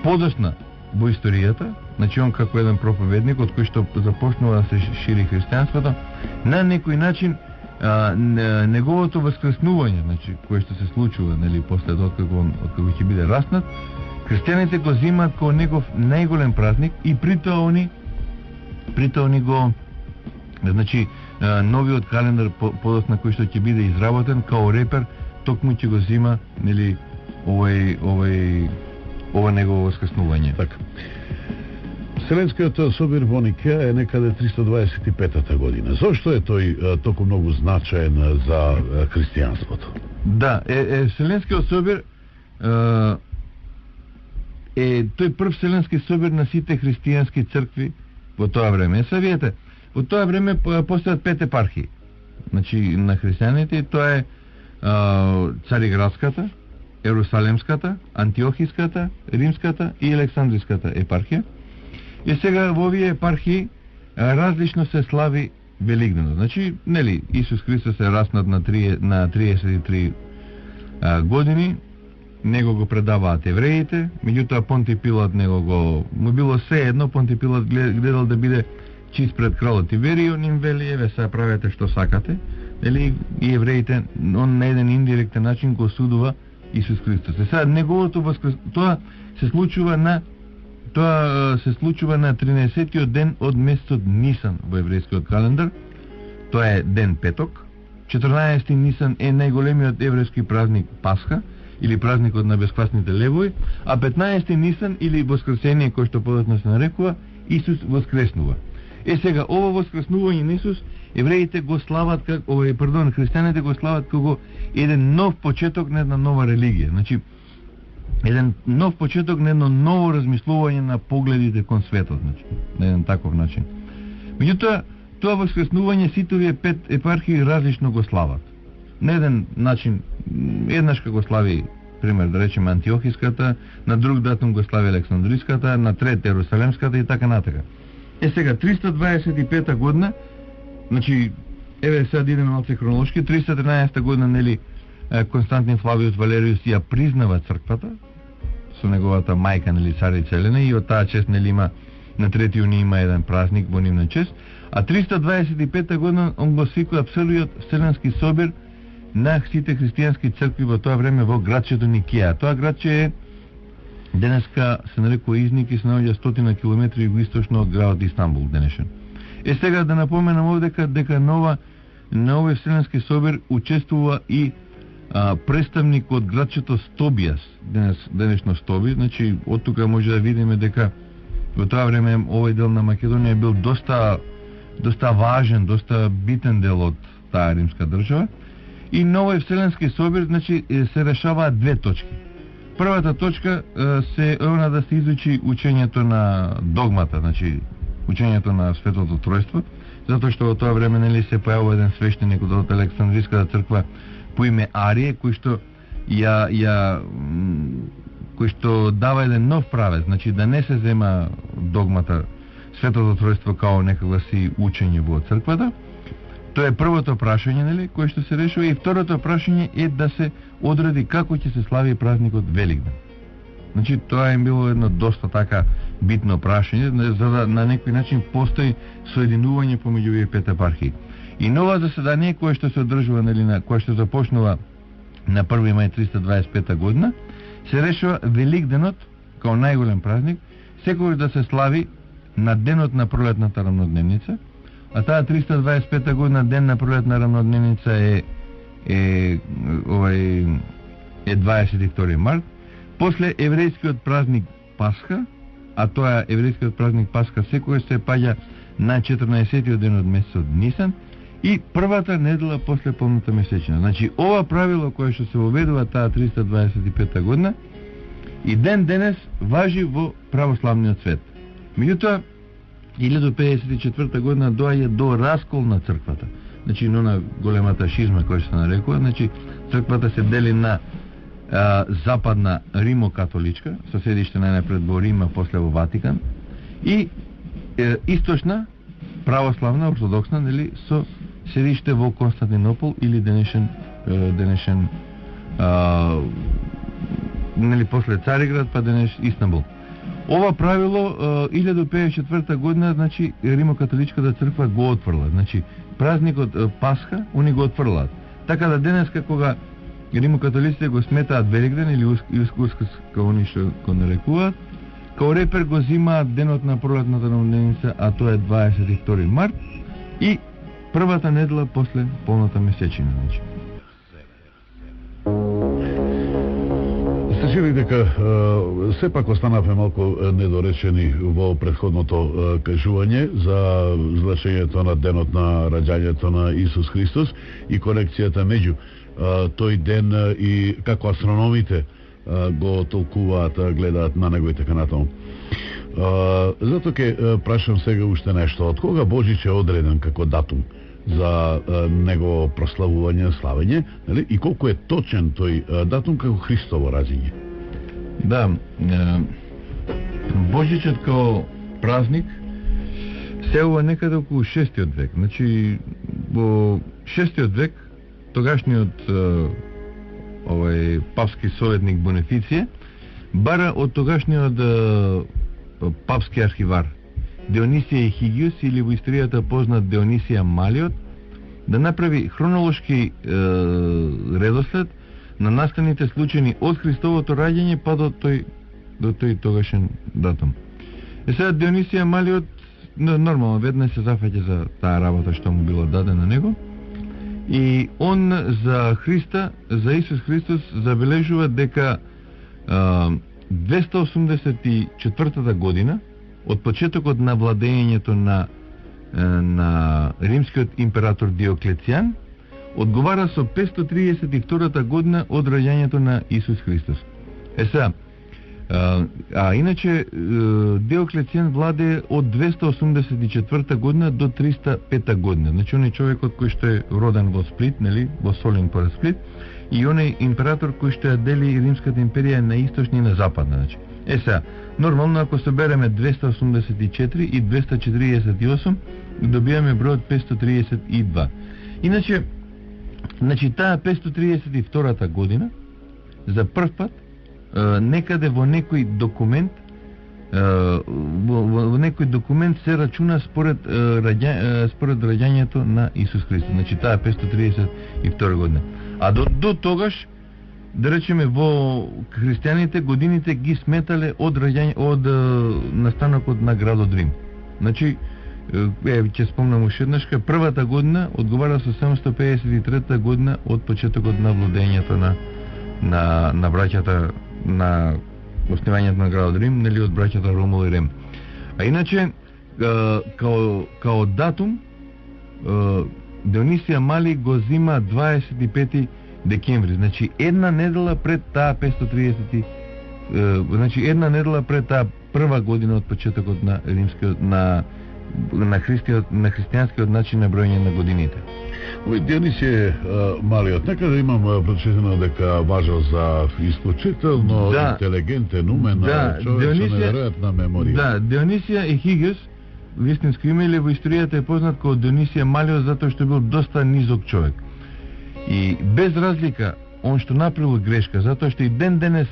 подосна во историјата, значи он како еден проповедник од кој што започнува да се шири христијанството, на некој начин неговото воскреснување, значи кое што се случува, после откако ќе биде раснат, христијаните го земаат како негов најголем празник и притоа они го, значи новиот календар подосна кој што ќе биде изработен као репер, токму ќе го зема ова негово воскреснување. Така. Вселенскиот собир во Никеја е некаде 325 година. Зошто е тој толку многу значаен за христијанството? Да, Вселенскиот собир е тој прв Вселенски собир на сите христијански цркви во тоа време. Видете, во тоа време постојат 5 епархии, значи на христијаните, тоа е Цариградската, Ерусалемската, Антиохиската, Римската и Александриската епархија. И сега во овие епархии различно се слави Великденот. Значи, Исус Христос е раснат на 33 години, него го предаваат евреите, меѓутоа Понтиј Пилат му било се едно, Понтиј Пилат гледал да биде чист пред кралот Тивериј, он им вели, еве сега правете што сакате, и евреите, он на еден индиректен начин го осудува Исус Христос. Сега неговото тоа се случува на 13-тиот ден од месецот Нисан во еврејскиот календар. Тоа е ден петок. 14 Нисан е најголемиот еврејски празник Пасха, или празникот на бесквасните левови, а 15 Нисан или Воскресение, кој што подоцна се нарекува, Исус воскреснува. Сега ова воскреснување на Исус евреите го слават христијаните го слават како еден нов почеток на една нова религија. Значи еден нов почеток на едно ново размислување на погледите кон светот, значи, на еден таков начин. Меѓутоа, тоа воскреснување сите овие 5 епархии различно го слават. На еден начин, еднаш го слави, пример, да речеме Антиохиската, на друг датум го слави Александриската, на трет Ерусалемската и така натака. Сега, 325 година, значи, сега да идеме малце хронолошки, 313 година, Константин Флавиус Валериус ја признава црквата со неговата мајка, царица Елена, и од таа чест, има на 3 јуни има еден празник во нивна чест, а 325 година он го свикува првиот Вселенски собир на сите христијански цркви во тоа време во градчето Никеја. Тоа градче е денеска се нарекува Изник и се наоѓа 100 километри југоисточно од градот Истанбул денешен. Сега да напоменам овде дека на овој Вселенски собир учествува и представник од градчето Стобијас, денешно Стоби. Значи, од тука може да видиме дека во тоа време овој дел на Македонија бил доста доста важен, доста битен дел од таа римска држава. И на овој Вселенски собир, значи, се решаваат две точки. Првата точка се она да се изучи учењето на догмата, значи учењето на Светото Тројство, затоа што во тоа време нели се појавува еден свештеник од Александриската црква по име Арие, кој што дава еден нов правец, значи да не се зема догмата Светото Тројство као некаква си учење во црквата. Тоа е првото прашање, нели, кое што се решува, и второто прашање е да се одреди како ќе се слави празникот Великден. Значи тоа е било едно доста така битно прашање, за да на некој начин постои соединување помеѓу овие пет епархии. И нова заседание кое што се одржува, нели, кое што започнува на 1 мај 325 година, се решува Великденот као најголем празник секогаш да се слави на денот на пролетната рамнодневница, а таа 325 година ден на пролетна рамнодневница е 22 март. После еврејскиот празник Пасха, а тоа еврејскиот празник Пасха секогаш се паѓа на 14-тиот ден од месецот Нисан и првата недела после полната месечина. Значи ова правило кое што се воведува таа 325 година и ден денес важи во православниот свет. Меѓутоа 1054 година доаѓа до раскол на црквата. Значи на големата шизма која се нарекува, значи црквата се дели на западна римокатоличка, со седиште најнапред во Рим, а после во Ватикан, и источна православна ортодоксна, нели, со седиште во Константинопол или денешен нели после Цариград, па денеш Истанбул. Ова правило 1054 година, значи римокатоличката црква го отфрла. Значи празникот Пасха они го отфрлаат. Така да денеска кога римокатолиците го сметаат Великден или Ускрс, како они што го нарекуваат, као репер го зимаат денот на пролетната рамнодневница, а тоа е 22 март и првата недела после полната месечина. Значи. Се чини дека сепак останавме малку недоречени во претходното кажување за значењето на денот на раѓањето на Исус Христос и конекцијата меѓу тој ден и како астрономите го толкуваат, гледаат на него и така натаму. Зато ќе прашам сега уште нешто. Од кога Божич е одреден како датум за негово прославување, славење, нели? И колку е точен тој датум како Христово раѓање? Да, Божичот како празник се ова некаде околу 6 век. Значи, во 6 век тогашниот папски советник Бонефиција бара од тогашниот папски архивар Дионисија Ехигиус, или во историјата познат Дионисија Малиот, да направи хронолошки редослед на настаните случаи од Христовото раѓање па до тој тогашен датум. Сега Дионисија Малиот нормално веднаш се зафаќа за таа работа што му било дадена на него и он за Христа, за Исус Христос забележува дека 284 година од почетокот на владењето на римскиот император Диоклецијан одговара со 532 година од раѓањето на Исус Христос. Сега, иначе Диоклецијан владее од 284 година до 305 година. Значи, он е човекот кој што е роден во Сплит, нели, во Солин поред Сплит, и он е император кој што ја дели Римската империја на источна и на западна. Значи, сега, нормално ако се береме 284 и 248, добиваме бројот 532. Иначе, значи, таа 532 година, за прв пат, некаде во некој документ се рачуна според раѓањето на Исус Христос. Значи таа 532 година. А до тогаш, да речеме, во христијаните годините ги сметале од настанокот на градот Рим. Значи, ќе спомнам уште еднашка, првата година одговара со 753 година од почетокот на владењето на браќата, на основањето на градот Рим, нели, од браќата Ромул и Рем. А иначе, као датум, Дионисија Мали го зима 25 декември, значи една недела пред таа 530, значи една недела пред таа прва година од почетокот на римскиот на христијанскиот начин на броење на годините. Овој Дионисије Малиот, некаде имам прочитано дека важел за исклучително интелигентен, умен човек со неверојатна меморија. Да, Дионисија Ехигиос, вистинско име или во историјата е познат како Дионисија Малиот затоа што бил доста низок човек. И без разлика, он што направил грешка, затоа што и ден денес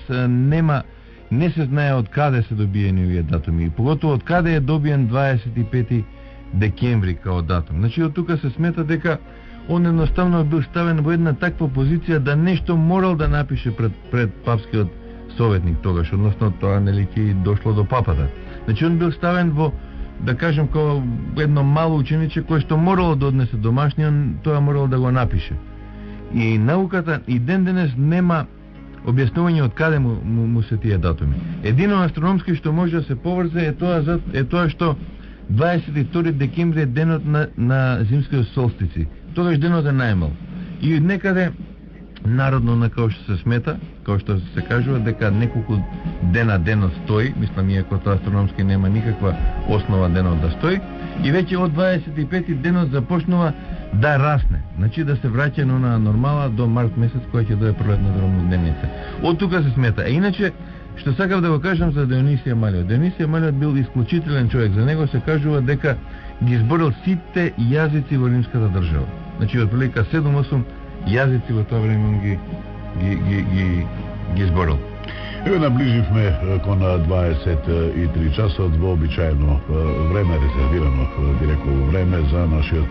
не се знае од каде се добиени овие датуми, и поготово од каде е добиен 25 декември као датум. Значи, од тука се смета дека он едноставно бил ставен во една таква позиција да нешто морал да напише пред папскиот советник тогаш, односно тоа нели ќе дошло до папата. Значи, он бил ставен во, да кажем, како едно мало учениче кој што морало да однесе домашни, он тоа морал да го напише. И науката и ден денес нема објаснување од каде му се тие датуми. Едино астрономски што може да се поврзе е тоа што 22 декември е денот на зимскиот солстици. Тогаш денот е најмал. И некаде народно на како што се смета, како што се кажува дека неколку дена денот стои, мислам иако тоа астрономски нема никаква основа денот да стои, и веќе од 25 денот започнува да расне, значи да се враќа на нормала до март месец која ќе дое пролетната рамнодневница. Од тука се смета. А иначе, што сакав да го кажам за Дионисија Малиот. Дионисија Малиот бил исклучителен човек. За него се кажува дека ги зборил сите јазици во римската држава. Значи, од прилика 7-8 јазици во тоа време ги зборил. Еве наближивме кон 23 часот во обичаено време, резервирано директно време за нашиот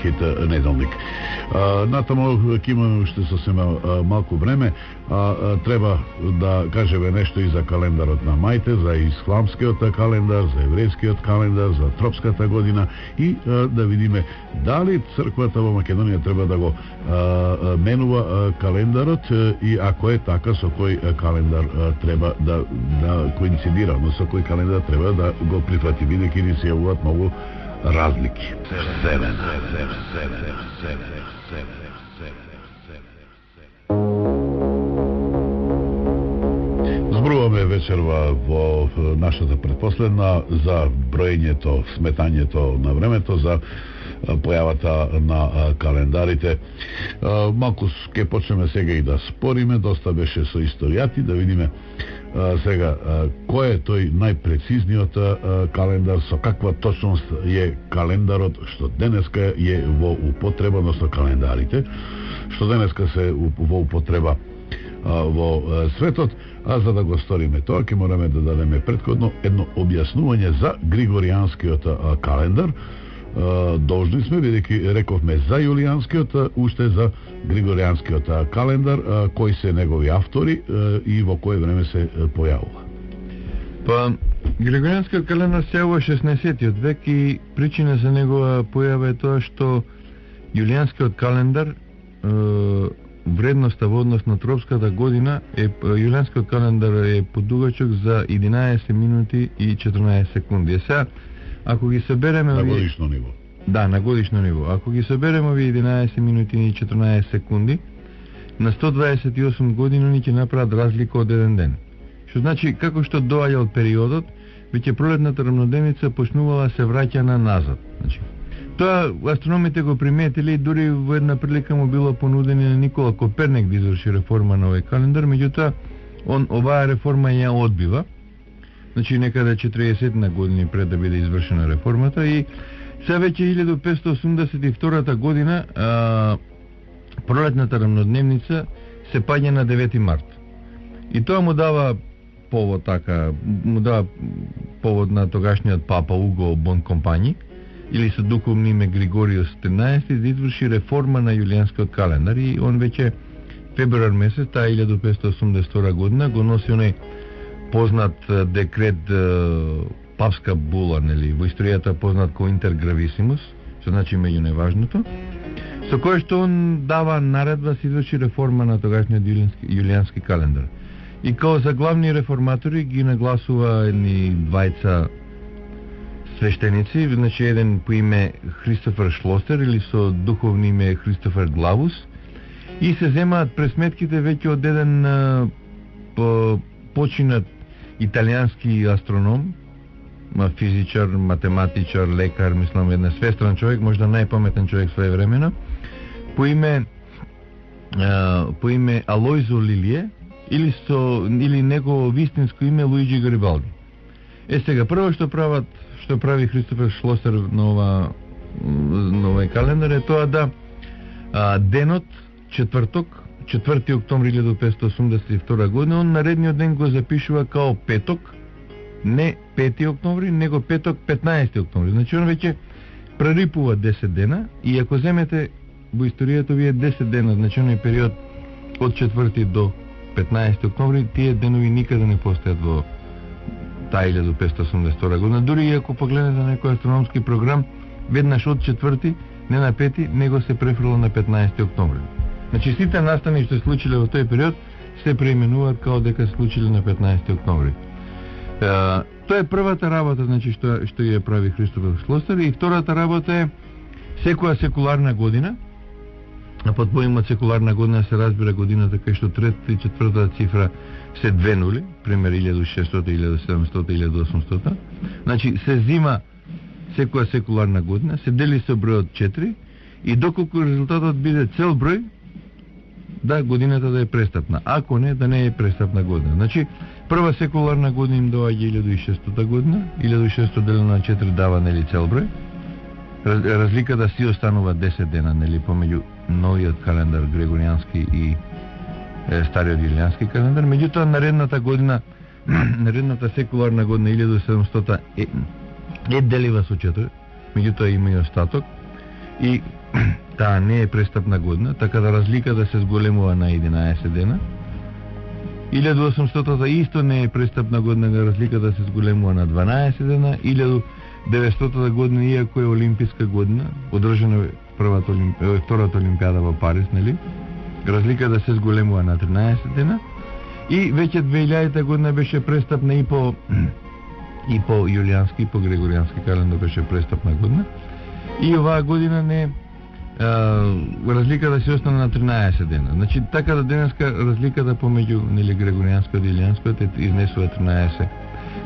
хит неделник. Натаму ќе имаме уште сосем малку време, треба да кажеме нешто и за календарот на мајте, за исламскиот календар, за еврејскиот календар, за тропската година и да видиме дали црквата во Македонија треба да го менува календарот и ако е така, со кој календар треба да коинцидира, но со кој календар треба да го прифати, бидејќи ни се јавуваат многу разлики. Зборуваме вечерва во нашата предпоследна за броењето, сметањето на времето, за појавата на календарите. Малку ќе почнеме сега и да спориме, доста беше со историјати, да видиме сега кој е тој најпрецизниот календар, со каква точност е календарот што денеска е во употреба, односно календарите што денеска се во употреба во светот. А за да го сториме тоа, ќе мораме да дадеме претходно едно објаснување за Григоријанскиот календар. Должни сме, бидејќи рековме за Јулијанскиот, уште за Григоријанскиот календар, кои се негови автори и во кое време се појавува. Па, Григоријанскиот календар се во 16-тиот век и причина за негова појава е тоа што Јулијанскиот календар вредноста во однос на тропската година Јулијанскиот календар е подугачок за 11 минути и 14 секунди. Сега, ако ги собереме на годишно ниво. Да, на годишно ниво. Ако ги собереме овие 11 минути и 14 секунди, на 128 години ни ќе направат разлика од еден ден. Што значи, како што доаѓал периодот, веќе пролетната рамнодневница почнувала се враќа на назад. Значи, тоа астрономите го приметили и дури во една прилика му било понудени на Никола Коперник да изврши реформа на овој календар, меѓутоа он оваа реформа ја одбива. Значи некаде 40 на години пред да биде извршена реформата и сега веќе 1582 година пролетната рамнодневница се паѓа на 9 март. И тоа му дава повод на тогашниот папа Уго Бонкомпањи или со духовно име Григориос 13 да изврши реформа на Јулијанскиот календар и он веќе февруар месец таа 1582 година го носи оној познат декрет папска була, нели, во историјата познат ко интергрависимус, што значи меѓу неважното, со кој што он дава наредба се изврши реформа на тогашниот јулијански календар. И као за главни реформатори ги нагласува едни двајца свештеници, значи еден по име Христофер Шлосер или со духовно име Христофер Главус, и се земаат пресметките веќе од еден починат италијански астроном, физичар, математичар, лекар, мислам една свестран човек, можда најпаметен човек своевремено, по име Алојзо Лилие, или негово вистинско име Луиджи Гарибалди. Сега прво што прави Христофер Шлосер на овој календар е тоа да денот четврток, 4 октомври 1582 година, он наредниот ден го запишува као петок, не 5 октомври, него петок 15 октомври. Значи он веќе прерипува 10 дена, и ако земете во историјата овие 10 дена, значи период од 4 до 15 октомври, тие денови никаде не постојат во таа 1582 година. Дури и ако погледнете некој астрономски програм, веднаш од 4 не на 5, него се префрло на 15 октомври. Значи сите настани што се случиле во тој период се преименуваат као дека се случиле на 15 октомври. Тоа е првата работа, значи што ја прави Христофер Шлосер, и втората работа е секоја секуларна година, а под поимот секуларна година се разбира годината кај што третата и четвртата цифра се две нули, пример 1600, 1700, 1800. Значи се зима секоја секуларна година, се дели со бројот 4, и доколку резултатот биде цел број, да годината да е престапна. Ако не, да не е престапна година. Значи, прва секуларна година им доаѓа 1600 година, 1600 делено на 4 дава, нели, цел број. Разликата си останува 10 дена, нели, помеѓу новиот календар грегоријански и стариот јулијански календар. Меѓутоа, наредната секуларна година 1700 е делива со 4, меѓутоа има и остаток, и таа не е престапна година, така да разликата се зголемува на 11 дена. 1800 исто не е престапна година, разликата се зголемува на 12 дена. 1900 година, иако е олимписка година, одржана втората олимпијада во Париз, нели? Разликата се зголемува на 13 дена. И веќе 2000 година беше престапна и по јулијански, и по грегоријански календар беше престапна година. И оваа година не разликата се остана на 13 дена. Значи, така да денеска разликата помеѓу, нели, грегоријанскиот и јулијанскиот изнесува 13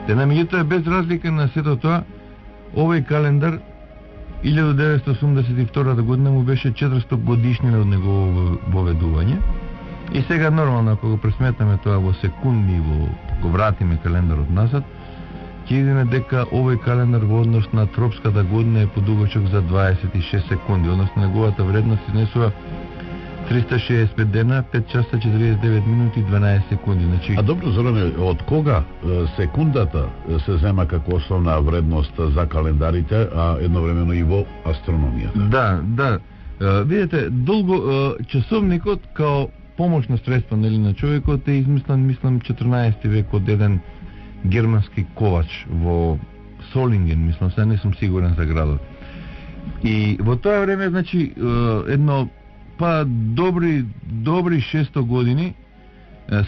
дена. Меѓутоа, без разлика на сето тоа, овој календар 1982 година му беше 400 годишнина од негово воведување. И сега нормално, ако го пресметаме тоа во секунди, го вратиме календарот назад, ќе видиме дека овој календар во однос на тропската година е подугачок за 26 секунди, односно неговата вредност изнесува 365 дена, 5 часа, 49 минути и 12 секунди. Значи... А добро, Зоране, од кога секундата се зема како основна вредност за календарите, а едновремено и во астрономијата? Да. Видите, долго часовникот као помошно средство, нели, на човекот е измислен, мислам, 14 век од еден германски ковач во Солинген, мислам, сега не сум сигурен за градот. И во тоа време, значи, едно добри 600 години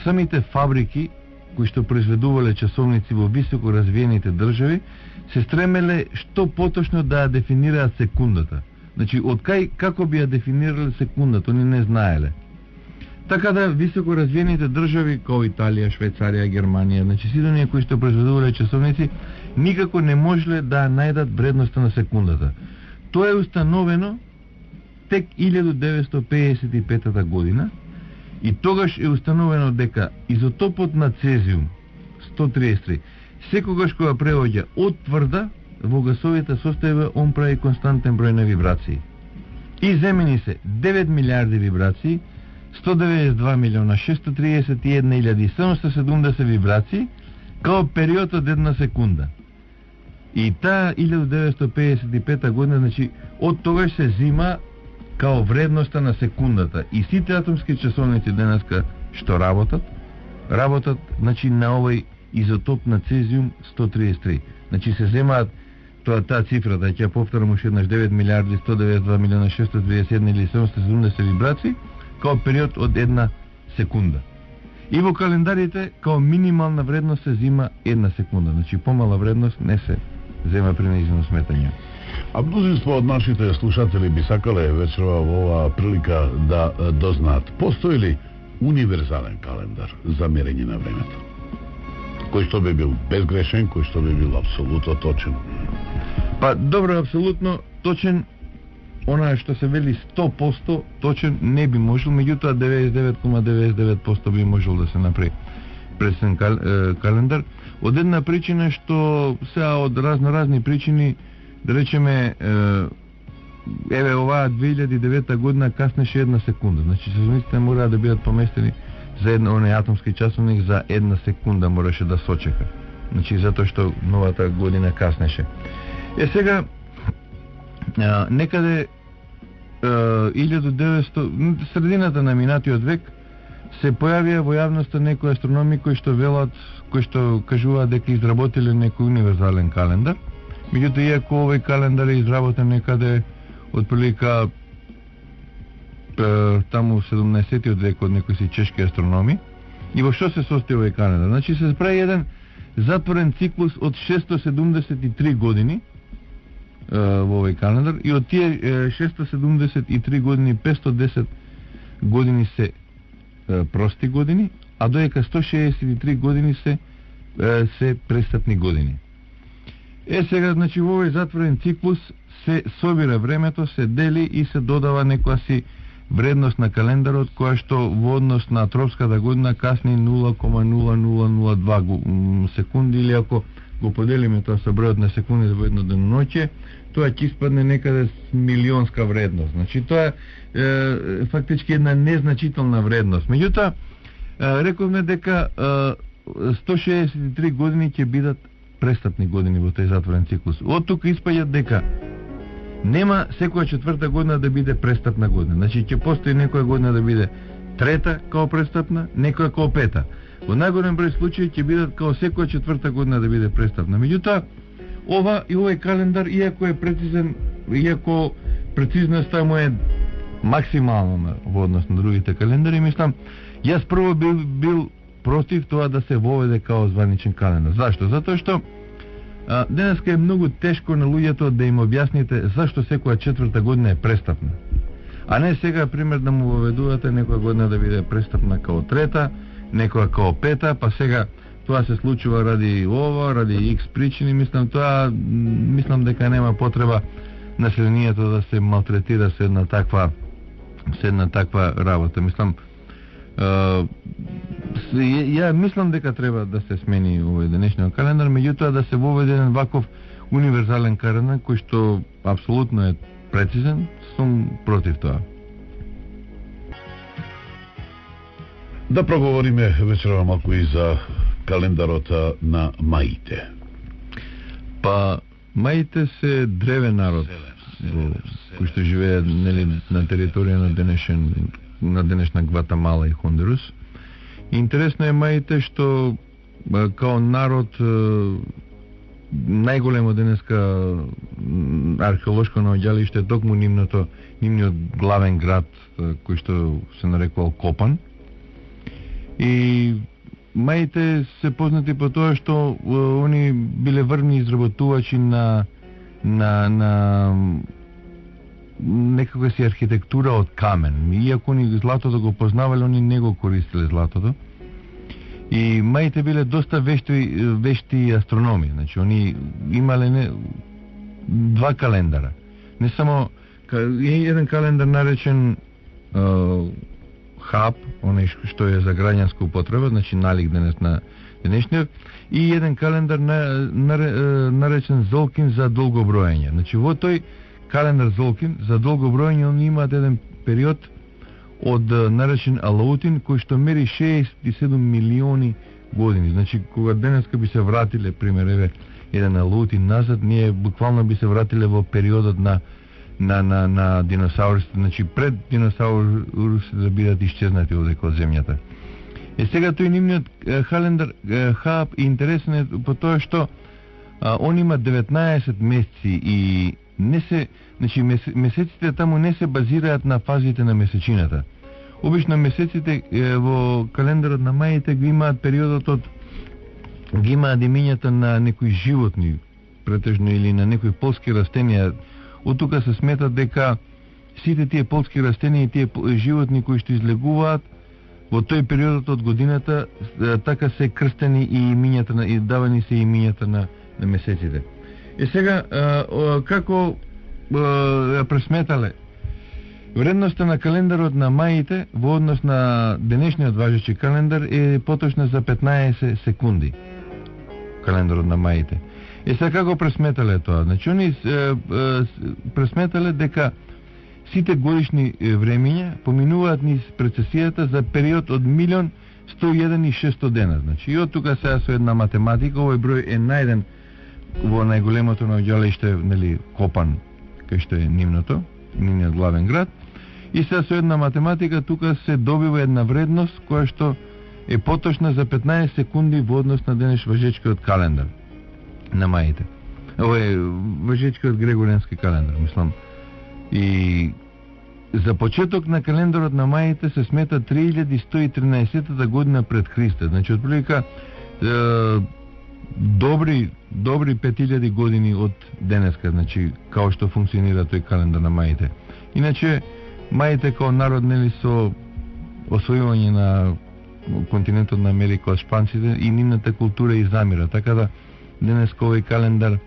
самите фабрики кои што произведувале часовници во високо развиените држави се стремеле што поточно да ја дефинираат секундата. Значи, од како би ја дефинирале секундата, они не знаеле. Така да високо развиените држави, како Италија, Швајцарија, Германија, значи сите оние кои што произведувале часовници, никако не можеле да најдат вредноста на секундата. Тоа е установено тек 1955 година, и тогаш е установено дека изотопот на цезиум 133 секогаш кога преоѓа од тврда во гасовите состојба, он прави константен број на вибрации. И земени се 9 милиарди вибрации, 192 милиона 631.770 вибрации као период од една секунда. И таа 1955 година, значи, од тогаш се зима као вредноста на секундата. И сите атомски часовници денеска што работат, значи, на овој изотоп на цезиум 133. Значи, се земаат таа цифра, да ќе повторам уште еднаш, 9 милиарди 192 милиона 631.770 вибрации као период од една секунда. И во календарите као минимална вредност се зима една секунда. Значи, помала вредност не се зема при нејзино сметање. А мнозинство од нашите слушатели би сакале вечерва во оваа прилика да дознаат, постои ли универзален календар за мерење на времето? Кој што би бил безгрешен, кој што би бил апсолутно точен? Па добро, апсолутно точен, она што се вели 100% точен не би можел, меѓутоа 99,99% би можел да се направи пресен календар. Од една причина што сега од разни причини, да речеме, еве оваа 2009 година каснеше 1 секунда. Значи сезониците мора да бидат поместени за оној атомски часовник за 1 секунда мораше да сочека. Значи затоа што новата година каснеше. Сега некаде 1900 средината на минатиот век се појавија во јавноста некои астрономи кои што кажуваат дека изработиле некој универзален календар. Меѓутоа, иако овој календар е изработен некаде од прилика таму 17-тиот век од некои си чешки астрономи, и во што се состои овој календар? Значи се прави еден затворен циклус од 673 години во овој календар, и од тие 673 години 510 години се прости години, а доека 163 години се престапни години. Сега, значи, во овој затворен циклус се собира времето, се дели и се додава некоја си вредност на календарот, која што во однос на тропската година касни 0,0002 секунди, или ако го поделиме тоа со бројот на секунди во едно деноноќе, тоа ќе испадне некаде милионска вредност. Значи, тоа е фактички една незначителна вредност. Меѓутоа, рековме дека 163 години ќе бидат престапни години во тој затворен циклус. Од тука испаѓа дека нема секоја четврта година да биде престапна година. Значи ќе постои некоја година да биде трета као престапна, некоја као пета. Во најголем број случаи ќе бидат као секоја четврта година да биде престапна. Меѓутоа, овој календар, иако е прецизен, иако прецизноста му е максимална во однос на другите календари, мислам, јас прво бил против тоа да се воведе као званичен календар. Зашто? Затоа што денеска е многу тешко на луѓето да им објасните зашто секоја четврта година е престапна. А не сега, пример, да му воведувате некоја година да биде престапна као трета, некоја као пета, па сега тоа се случува ради ова, ради X причини. Мислам дека нема потреба населението да се малтретира се една таква работа. Ја мислам дека треба да се смени овој денешниот календар, меѓутоа да се воведе еден ваков универзален календар кој што апсолутно е прецизен, сум против тоа. Да проговориме вечерва малку и за календарот на маите. Па, маите се древен народ кој што живее на територија на денешна Гватемала и Хондурас. Интересно е маите што као народ најголемо денеска археолошко наоѓалиште токму нивниот главен град кој што се нарекувал Копан. И маите се познати по тоа што они биле врвни изработувачи на некаква си архитектура од камен. Иако они златото го познавале, они не го користеле златото. И маите биле доста вешти астрономи. Значи, они имале два календара. Не само еден календар наречен ХАП, оној што е за граѓанска употреба, значи налик денес на денешниот, и еден календар наречен Золкин за долго броење. Значи, во тој календар Золкин за долго броење он имаат еден период од наречен Алаутин кој што мери 67 милиони години. Значи кога денеска би се вратиле, пример, еве еден Алаутин назад, ние буквално би се вратиле во периодот на диносаурите, значи пред диносаурите да бидат исчезнати одека од земјата. Сега тој нивниот календар ХАП интересен е по тоа што он има 19 месеци и не се, значи месеците таму не се базираат на фазите на месечината. Обично месеците во календарот на маите ги имаат периодот ги имаат имињата на некои животни, претежно или на некои полски растенија. Од тука се смета дека сите тие полски растенија и тие животни кои што излегуваат во тој периодот од годината, така се крстени и имињата и давани се имињата на месеците. Сега како пресметале вредноста на календарот на маите во однос на денешниот важечи календар е поточна за 15 секунди. Календарот на маите. Сега како пресметале тоа? Значи, они пресметале дека сите годишни времења поминуваат низ прецесијата за период од 1.101.600 дена. Значи, и од тука сега со една математика, овој број е најден во најголемото наоѓалиште, нели, Копан, кај што е нивното, нивниот главен град. И сега со една математика тука се добива една вредност која што е поточна за 15 секунди во однос на денеш важечкиот календар на маите. Ово е важечкиот грегоријански календар, мислам. И за почеток на календарот на маите се смета 3113 година пред Христа. Значи, отприлика добри 5000 години од денеска, значи, као што функционира тој календар на маите. Иначе, маите као народ, нели, со освојување на континентот на Америка од шпанците и нивната култура и замира. Така да, денеска овој календар,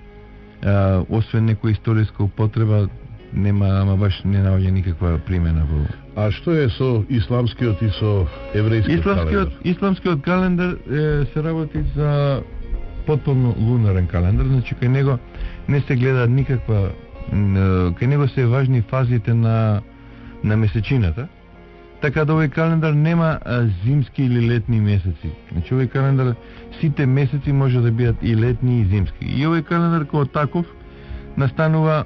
освен некоја историска употреба, нема, ама баш не наоѓа никаква примена во... А што е со исламскиот и со еврејскиот календар? Исламскиот календар се работи за потполно лунарен календар, значи кај него не се гледа никаква, кај него се важни фазите на месечината, така да овој календар нема зимски или летни месеци. Значи овој календар сите месеци може да бидат и летни и зимски. И овој календар како таков настанува,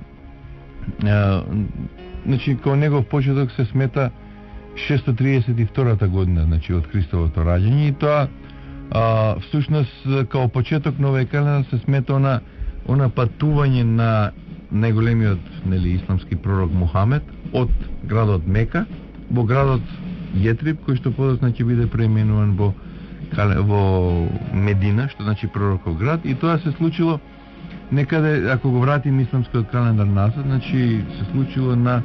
значи као негов почеток се смета 632 година, значи од Христовото раѓање, и тоа всушност као почеток на овој календар се смета она патување на најголемиот, нели, исламски пророк Мухамед од градот Мека во градот Јетрип, кој што подоцна ќе биде преименуван во Медина, што значи пророков град, и тоа се случило некаде, ако го вратим исламскиот календар назад, значи се случило на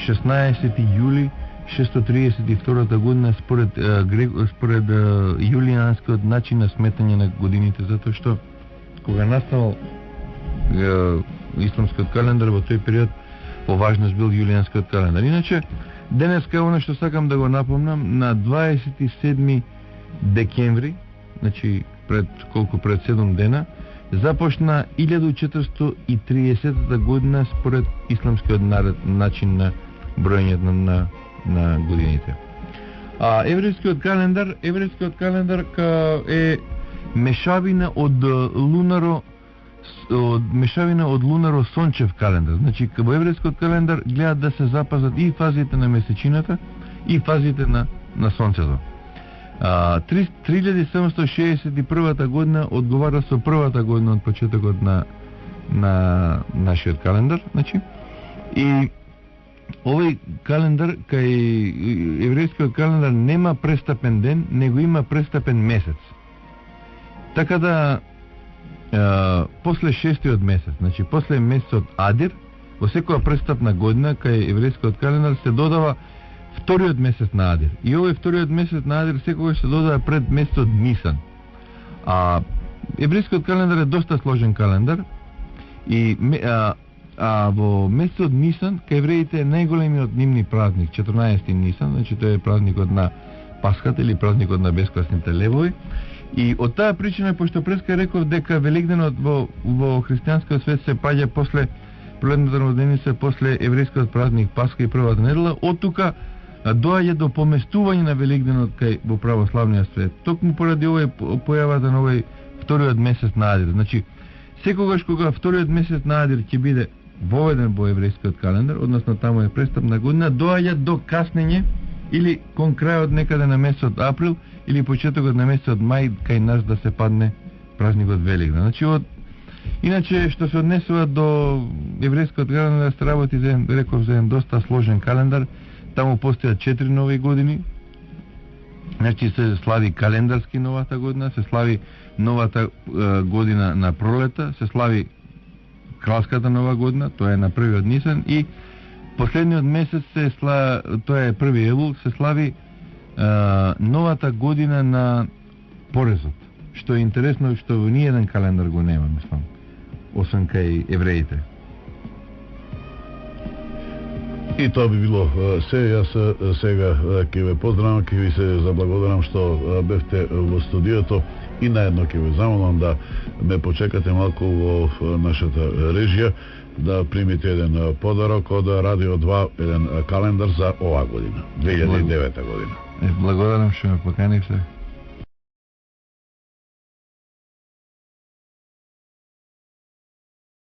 16 јули 632 година според јулијанскиот начин на сметање на годините, затоа што кога настанал исламскиот календар во тој период по важност бил јулијанскиот календар. Иначе денеска оно што сакам да го напомнам, на 27 декември, значи пред 7 дена, започна 1430 година според исламскиот начин на броење на годините. А еврејскиот календар е мешавина од лунаро-сончев календар. Значи, во еврејскиот календар гледат да се запазат и фазите на месечината и фазите на сонцето. 3761 година одговара со првата година од почетокот на нашиот календар, значи. И овој календар, кај еврејскиот календар нема престапен ден, него има престапен месец. Така да после шестиот месец, значи после месецот Адир, во секоја престапна година кај еврејскиот календар се додава вториот месец на Адир. И овој вториот месец на Адир секогаш се додава пред месецот Нисан. А еврејскиот календар е доста сложен календар и во месецот Нисан кај евреите е најголемиот нивни празник, 14 Нисан, значи тоа е празникот на Пасхата или празникот на бесквасните левови. И од таа причина, пошто преска реков дека Великденот во христијанскиот свет се паѓа после пролетната роденица, после еврејскиот празник Пасха и првата недела, од тука доаѓа до поместување на Великденот кај во православниот свет. Токму поради овој појавата на овој вториот месец на Адир. Значи, секогаш кога вториот месец на Адир ќе биде воведен во еврејскиот календар, односно таму е престапна година, доаѓа до каснење или кон крајот некаде на месецот април или почетокот на месецот мај кај нас да се падне празникот Великден. Значи, иначе што се однесува до еврејскиот календар, се работи за еден доста сложен календар. Таму постојат 4 нови години. Значи се слави календарски новата година, се слави новата година на пролета, се слави кралската нова година, тоа е на 1 Нисан, и последниот месец тоа е 1 Елул, се слави новата година на порезот. Што е интересно, што во ниеден календар го нема, мислам, освен кај евреите. И тоа би било се. Јас сега ќе ве поздравам, ќе ви се заблагодарам што бевте во студиото и наедно ќе ве замолам да ме почекате малку во нашата режија да примите еден подарок од Радио 2, еден календар за оваа година, 2009 година. Благодарам што ме поканивте.